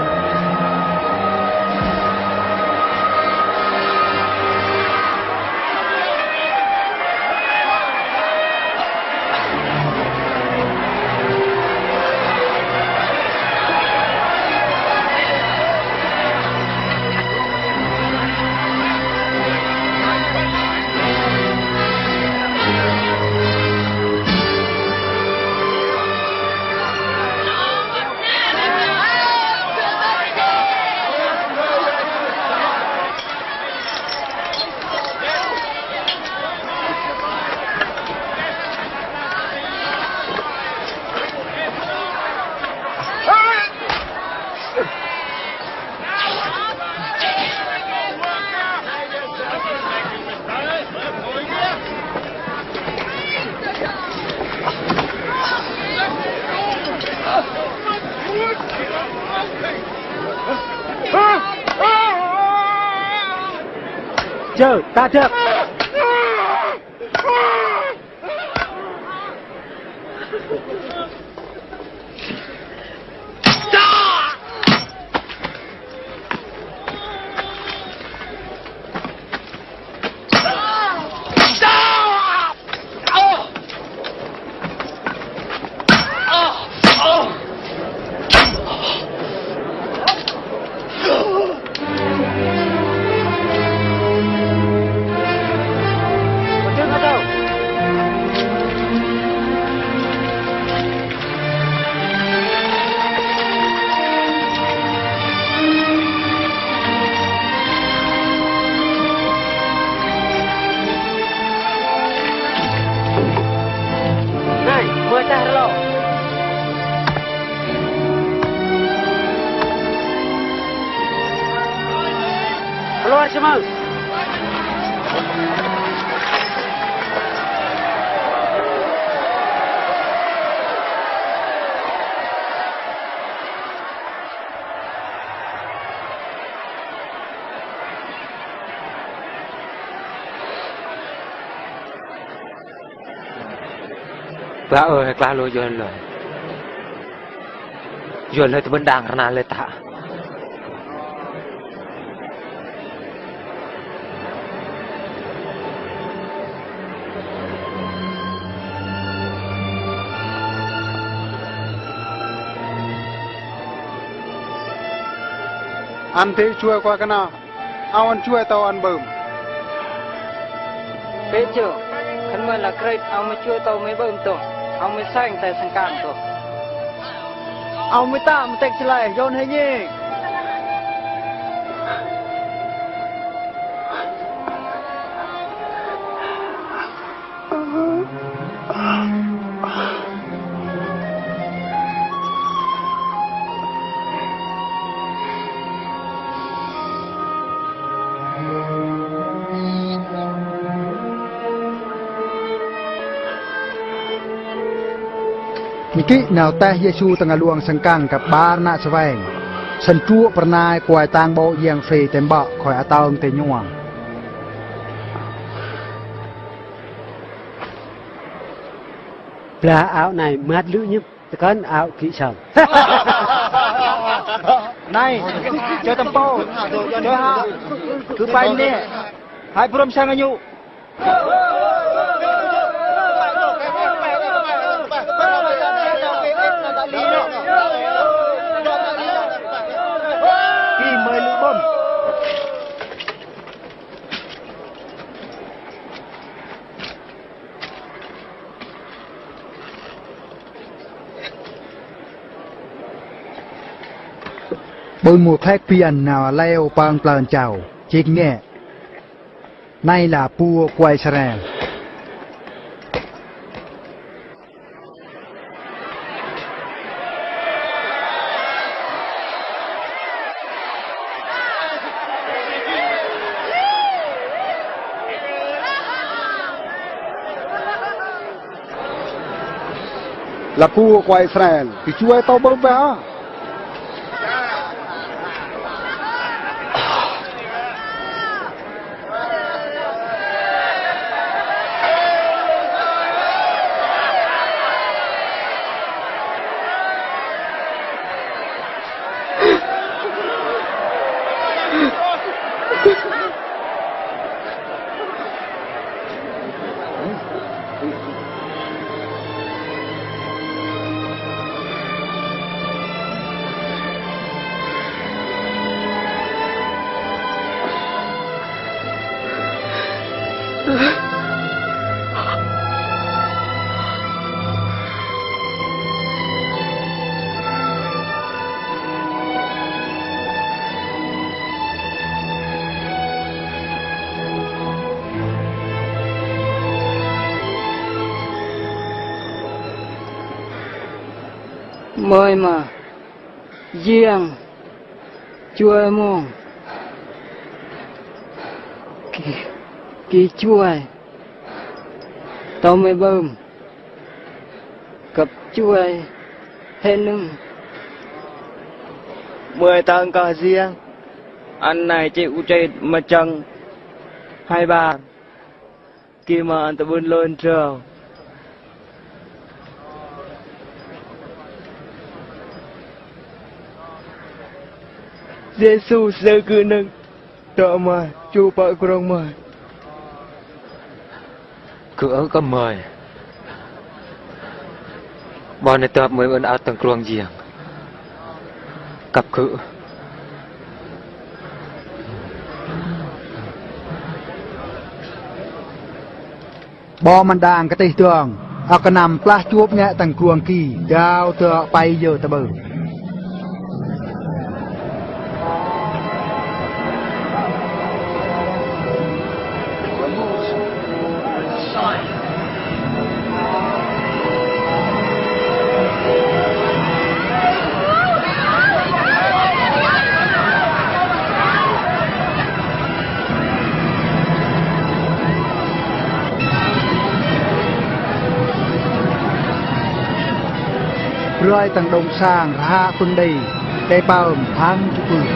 Chờ, ta trước. Keluar semua. Ba ơi, kla lo jual lo. Jual lo tu bendang karena le tak. Ăn thế chui qua cái nào? Ao ăn chui tao ăn bơm. Bé chưa, khẩn mời là great, ông mới chui tao mới bơm tổ, ông mới sang tại sang cạn tổ. Ông mới tạm tách lại, dọn hay nhỉ? Niki nào ta Giêsu tengah luang sengkangกับบ้านนาแสวงฉันจั่วประนายกวายตางโบเยียงฟรีเต็มเบาคอยอาตองเตยงวง Pla áo này mát lữ nhấp, con áo kỹ sầm. Này, chơi tầm po, chơi ha, cứ bay đi, hai prom sang anh nhu. Kỳ mời lữ bom. Bôi mùa phép pian nào leo bang plàn chào, chính nghe. Nay là pua quay srem. Là pua quay srem, thì chui tao bơm về á. Mời mà giang chui mong kỳ chui tao mới bơm cặp chui hết nưng 10 tầng cả riêng anh này chịu chết mà chăng hai bàn kia mà anh ta bươn lên trầu Giêsu sơ cư nâng trợ mà chu bợ krong mời cửa có mời bọn này tập mới vẫn áo tầng krong giềng cặp cự บอมันด่างกระติเตืองเอากระนำปลาจูบแงะตังกรวงกีดาวเตือไปเยอะตะเบิง เรื่อยต่างดงสร้างราปึงดีได้เป่าทั้งทุกปืน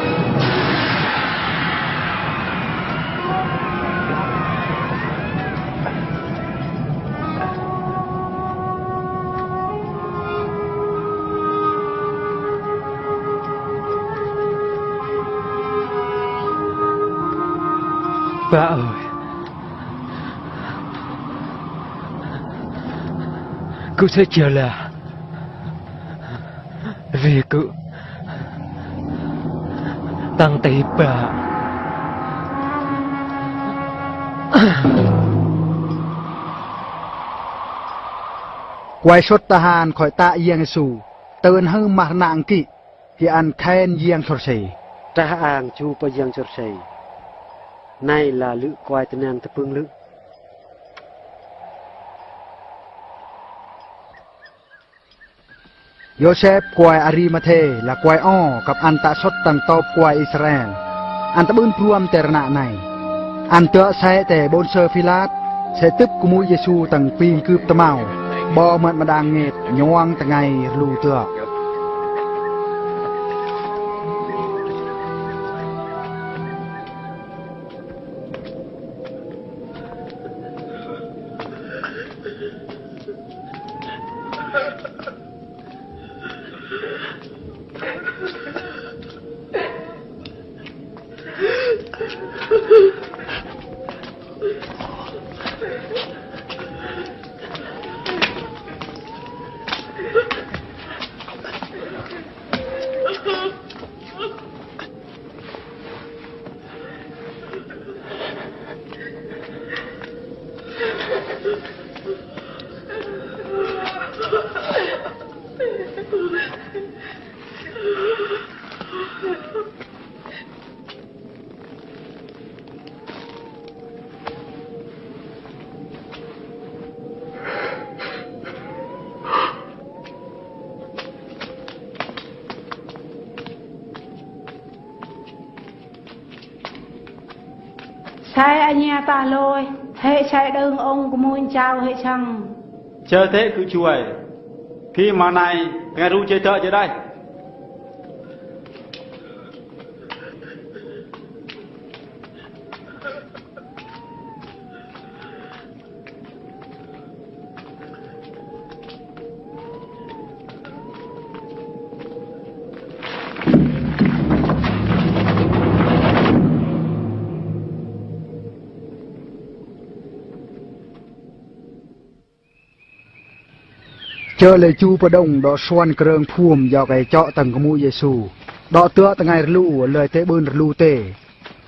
ป้าเอ๋ยกูsẽ chờ là vì cứ tăng tỷ bà quay xuất ta hàn khỏi tạ giang sù tơn hư mặt nặng kỵ thì ăn khen giang sọt sỉ ta ang chu pa giang sọt sỉ nay là lữ quay tên nàng tập phương lữ Joseph ควายอารีมาเทและควายอ้อกับอันตะสดตังตอบควายอิสราเอลอันตะบืนพรวมแต่ระนาในอันเตอะใช้แต่บนเซอร์ฟิลาสใช้ตึบกุมุยเยซูตังปีงคืบตะเมาบอมันมาดังเงดยวงตะไงรูเตอะ Sai anh nhà ta lôi, hệ chạy đơn ông của môn trao hệ chăng. Chờ thế cứ chuối. Khi mà này, nghe ru chơi trợ chơi đây. Chờ lời chu bà đông đọ xoan krơn phuồm vào cái chọ tầng của mũi Giêsu đọ tựa tầng ngày lù lời tế bơn lù tê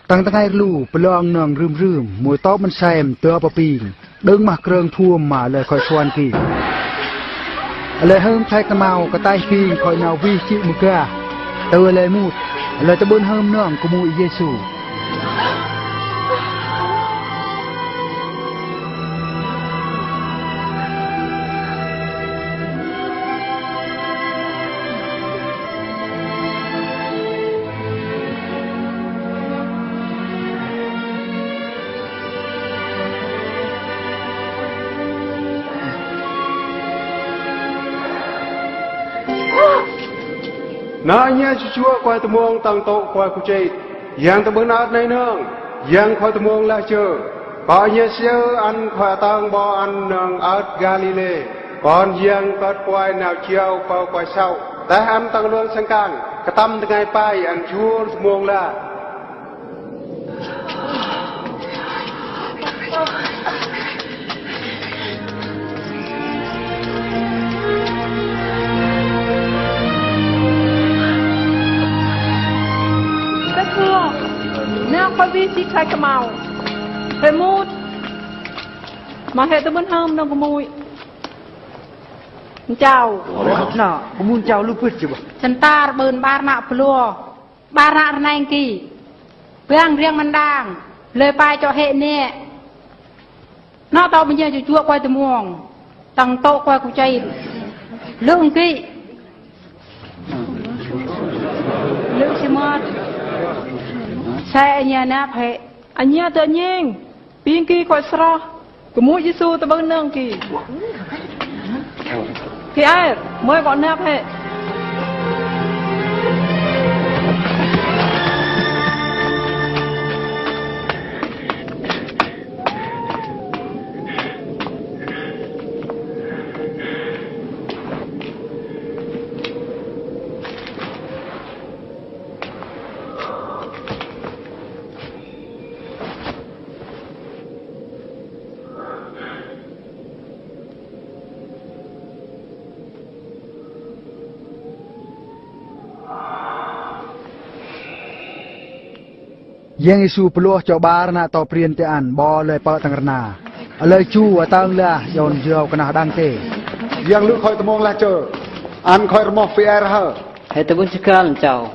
tầng ngày lù bà loang nâng rươm rươm mùi tócมันxem tựa bà pin đứng mặc krơn phuồm mà lời khỏi xoan kỳ lời hơm thay tà màu cả tay pin khỏi nào vi chịu mù ca tựa lời mụt lời tế bơn hơm nâng của mũi Giêsu Nãy nhé chúa quay tụi mong tăng tổ quay của chị, giang tụi bữa nát này nương, giang khoi tumuông là chưa có nhớ siêu ăn khỏe tăng bo ăn nương ớt Galilee còn giang cất quay nào chiều bao quay sau tại ăn tăng luôn sang càng cái tâm từ ngày bay ăn chúa tumuông là nè coi vi si khai cái màu hệ mút mà hệ tôi muốn hôm đâu có mùi chào nọ có muốn chào lúc quyết chứ chân ta bờn ba nạ plua ba nạ này kỳ riêng riêng mình đang lời bài cho hệ nè nó tao bây giờ cho chua quay từ muồng tăng tô quay của chay lượng kỳ lượng xí mất xe nhà nạp hệ anh nhớ tự nhiên biên kỳ khỏi sro của mũi Giêsu tôi bưng nương kỳ kỳ ai mới gọi nạp hệ Yang isu peluh coba na tau perintian bo le pa tangrna. Le chu atang la yon jauh kena dang te. Yang lu khoi tumuông là chưa ăn khoi rmo phi er hơ hệ tôi muốn sekal chào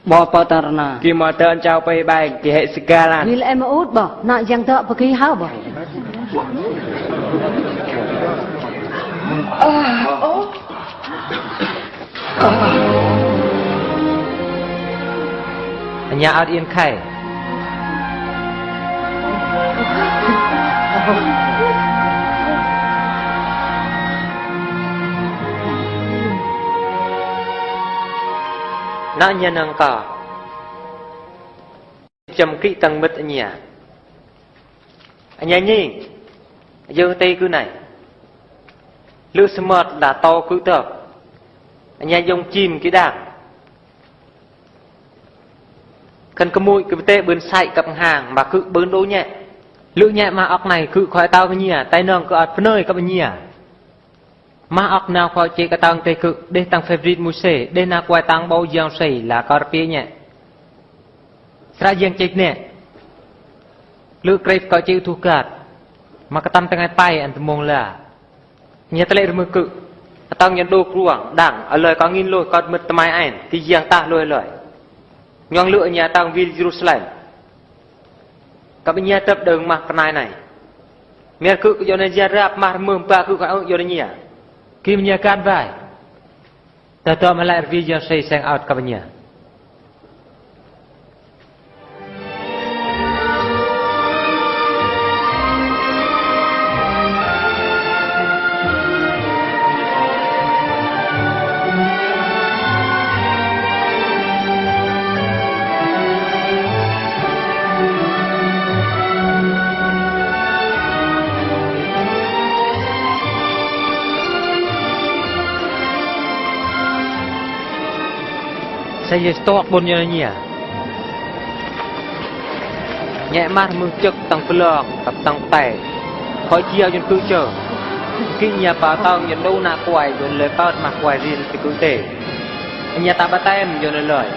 bỏ bao tarna Ki mà tên chào bay bay ki hệ sikalan Vì em út bỏ nọ giang thợ bởi khi hao bỏ nhà ở yên khai nó nhân năng cỏ chầm kỹ tầng mít ở nhà anh nhà nhìn dương tây cứ này lưu smart là to cứ tập anh nhà dùng chim cái đảng cần có mũi cái tê bươn sậy cặp hàng mà cứ bươn đố nhẹ lựa nhẹ mà ọc này cứ khỏi tao với nhỉ tay nâng cứ ở nơi các bạn nhỉ mà ọc nào khỏi chế cái tăng tê cứ để tăng favorite mùi xế để nào quay tăng bao giang xế là có rập nhẹ ra giang chế nè lựa cây có chịu thu cạt mà cái tâm tăng ngay bay anh mong là nhẹ ta lệ mưa cự tăng nhận đô ruộng đảng ở lời có nghìn lôi có mật mai ảnh thì giang ta lôi lời nhong lựa nhà tao vì Jerusalem các bên nhà tập đường mặc cái này mẹ cứ cho nên ra rap mà mồm ba cứ phải cho nên nhà kim nhà can vai ta mà lại vì giờ xây sang out các bên nhà saya stok pun nyanyi nhẹ mát mưa trực tăng phượng tập tăng tẻ khỏi chiều trên cứ chờ khi nhà bà tao nhận đâu nạ quài rồi lời bao mặc quài riêng thì cứ tệ nhà ta bắt tay em rồi lời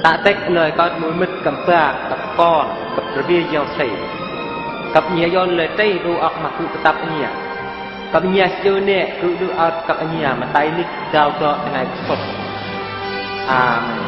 tạ tách lời con mũi mít cầm phà cặp con cặp review giàu sỉ cặp nhà do lời tây đu ọc mặc cứ tập nhà cặp nhà siêu nè cứ đu ọc cặp nhà mà tay nít giao cho ngày sốt Amen.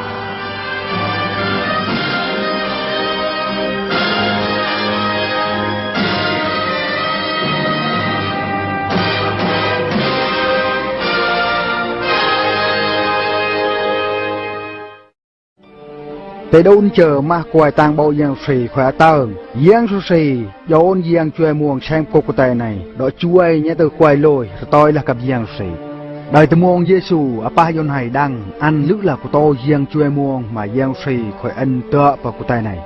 Tế đôn chờ mà quài tang bao giang phì khỏe tờn giang su xì dôn giang chue muông xem cô của tài này đó chuối nhé từ quài lôi tôi là cặp giang xì đời từ muông Giêsu ở ba yon hải đăng ăn lữ là của tôi giang chue muông mà giang xì khỏe ân tựa vào của tài này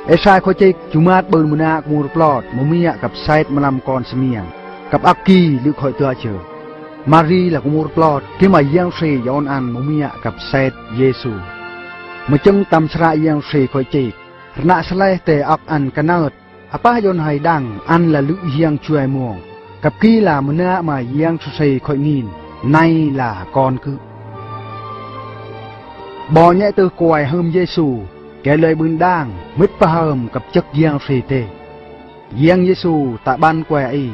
เอชายคอยเจกจุมาดเบิร์มุนามูรปลอดมุมียกับไซด์มาลำกรเสมียงกับอักกีหรือคอยตัวเจอมารีหลักมูรปลอดที่มาเยี่ยงเสยย้อนอันมุมียกับไซด์เยซูมาจึงตำชราเยี่ยงเสยคอยเจกขณะสลายแต่อักอันกันเนิดอป้ายนไฮดังอันละลุเยี่ยงช่วยม่วงกับกีลามุนามาเยี่ยงเสยคอยงินในลากรคือบ่อเนี่ยตัวกวยเฮิมเยซูแกเลยบืนด่างมิดประเฮิมกับจักเยียงสีเตเยียงเยซูตะบันกวยอี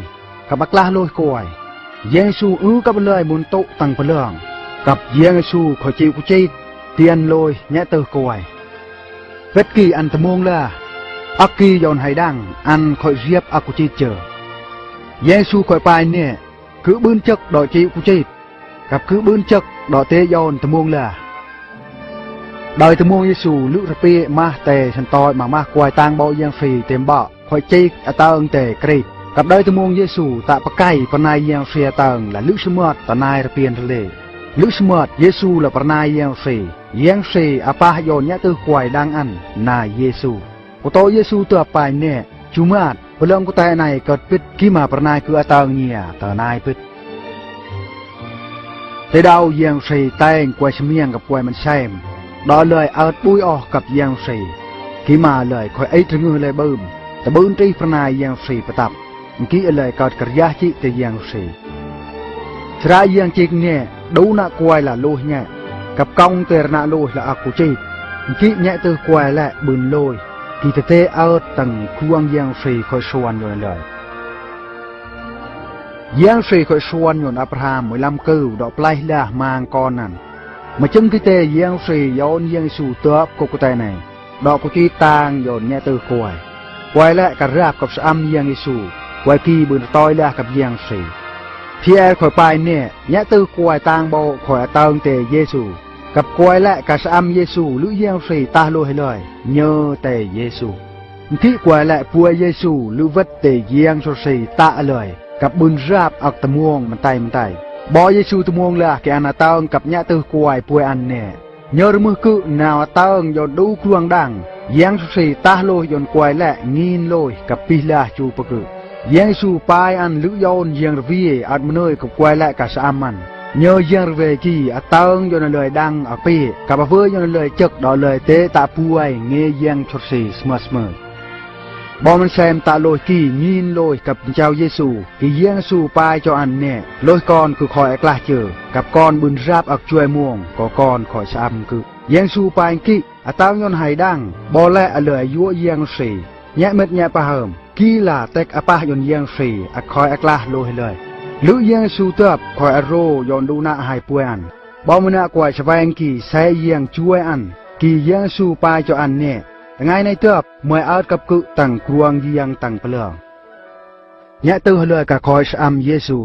กับบักลาโลยกวยเยียงซูกับเลยมุนโตตังเปลืองกับเยียงเยซูขอจิวกุจิเตียนโลยเนี่ยตัวกวยเวทกีอันตะมงละอักกียอนไฮดังอันคอยเรียบอักกุจิเจอเยียงซูคอยไปเนี่ยคือบืนจักดอกจิวกุจิกับคือบืนจักดอกเตยอนตะมงละโดยตะมงเยซูลุระเปีมาแต่ฉันตอยมากวายตางเบายังฟรีเต็มเบาคอยจิกอตาองแต่กรีดกับโดยตะมงเยซูตะปะไก่ปนายยังฟรีตางและลุสมอดตะนายระเปียนทะเลลุสมอดเยซูและปนายยังฟรีอปาโยนยะตือควายดังอันนายเยซูกุโตเยซูตัวไปเนี่ยจุมาดเปลืองกุตายในเกิดปิดกี่มาปนายคืออตางเนียตะนายปิดแต่ดาวยังฟรีแตงกวยเมียงกับกวยมันแซมดอเลยเอาปุยออกกับยังฟรีกี่มาเลยคอยไอ้ถึงเงินเลยบึ้มแต่บึ้มที่พนายยังฟรีประตับกี่เลยกอดกระยาจิแต่ยังฟรีชรายังจิกเนี่ยดูนักกวยละลุยเนี่ยกับกองเตระนาลุยละอากุจิกี่เนี่ยตัวกวยและบึ้มลุยกี่เตะเอาตั้งควงยังฟรีคอยชวนเลยยังฟรีคอยชวนอยู่อับราฮัมมวยลำกู้ดอกปลายละมางกอนนั่นมาจึงที่เตยยังฟรีย้อนยังสู่ตัวกุกตายในดอกกุจิตางย้อนเนี่ยตัวกวยและกระราบกับซ้ำยังสู่กวยกีบืนต้อยและกับยังฟรีที่แอร์คอยไปเนี่ยตัวกวยตางโบคอยตางเตยเยซูกับกวยและกับซ้ำเยซูหรือยังฟรีตาโลให้เลยเนื้อเตยเยซูที่กวยและปัวเยซูหรือวัดเตยยังสุสีตาเลยกับบืนราบอักตะม่วงมันไตบอเยซูตะมวงละแกนาตองกับเนี่ยตัวกวยป่วยอันเนี่ยเยอรมือกุนาวตองยนดูครวงดังยังสีตาโลยนกวยและงินโลยกับปีลาจูปะกุยังสูปายอันลุยอนยังรวีอัดมนอยกับกวยและกับสามันเยอยังรเวกีอัตองยนเลยดังอักปีกับเพื่อยนเลยจักดอเลยเตตาป่วยเงยยังชดสีสมัยบอมันแซมตาโลกียินโลยกับเจ้าเยซูที่ยังสู่ปลายเจ้าอันเนี่ยโลยก่อนคือคอยกล้าเจอกับก่อนบุญราบอักช่วยม่วงก็ก่อนคอยซ้ำคือยังสู่ปลายกี้อัตายนไฮดังบอและเลยยัวยังสีแย่เม็ดแย่ปะเหิมกีฬาเต็กอปะยนยังสีอักคอยกล้าโลยเลยหรือยังสู่เติบคอยอโรยนดูหน้าหายป่วยอันบอมันกว่าชวงกีใส่ยังช่วยอันกียังสู่ปลายเจ้าอันเนี่ยไงในเติบเมื่อเอากับกุตั้งกรวงยังตั้งเปลืองเนี่ยตัวเลยกับคอยซ้ำเยซู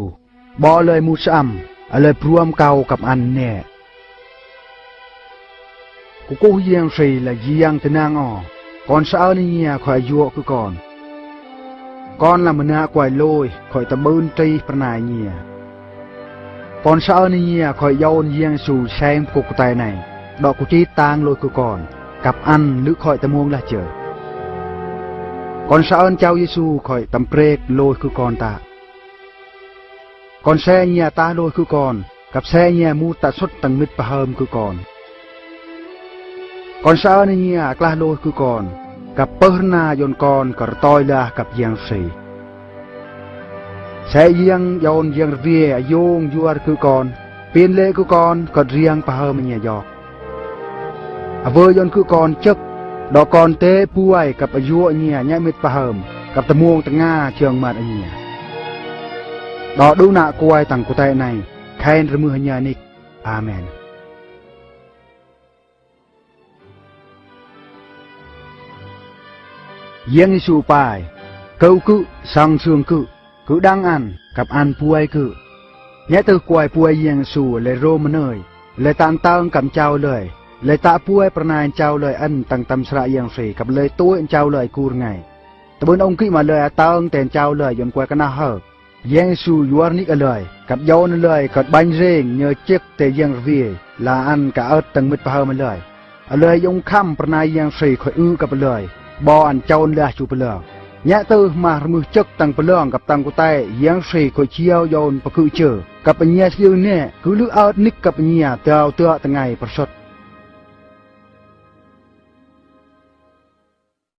บอเลยมูซ้ำเลยพรวมเก่ากับอันเนี่ยกูยังฟรีละยังตะนางอ่อก่อนเช้านี่คอยยั่วคือก่อนละมันน่ากว่าลอยคอยตะบืนตีปนายเนี่ยก่อนเช้านี่คอยโยนยังสู่แสงกุกตายในดอกกุจิตางลอยคือก่อนกับอันหรือคอยตะมวงละเจอก่อนเช้าเจ้าเยซูคอยตำเปรกโลยคือก่อนตาก่อนแซ่เนียตาโลยคือก่อนกับแซ่เนียมูตะสดตังมิดปะเฮิมคือก่อนเช้าเนียกล้าโลยคือก่อนกับเปิรนายนก่อนกับตอยละกับยังสีแซ่ยังยนยังเวียโยงยัวคือก่อนเปลี่ยนเลคือก่อนก็เรียงปะเฮิมเนียยอกเวยนคือก่อนจึกดอกก่อนเตะป่วยกับอายุเนี่ยเนี่ยมิดปะเหิมกับตะมวงตะง่าเชิงมาอันเนี่ยดอกดูหน้ากวยต่างกุไตในใครระมือเนี่ยนิกอาเมนยังสู่ไปเก้ากุสังเชืองกุดังอันกับอันป่วยกุเนี่ยตัวกวยป่วยยังสู่เลยโรมเนยเลยตันเติงกับเจ้าเลยเลยตาป่วยประนายเจ้าเลยอันตั้งตำสระยังฟรีกับเลยตัวเจ้าเลยกูไงแต่บนองค์ขึ้นมาเลยตั้งแต่เจ้าเลยยนกวยกันน่าเหอะยังสู่ยัวนิกเลยกับโยนเลยกับบันเร่งเนื้อเจ็กแต่ยังวีลาอันกับเอาตั้งมิดพามันเลยยงค่ำประนายยังฟรีคอยกับเลย bò ăn trâu lẹ chụp lờ nhẹ tư mà mưa chất tăng lương gặp tăng của tay giang sỉ khỏi chiêu dồn và cự chờ gặp nhà siêu nè cứ lư ớt nick gặp nhà tao tựa từng ngày bật sốt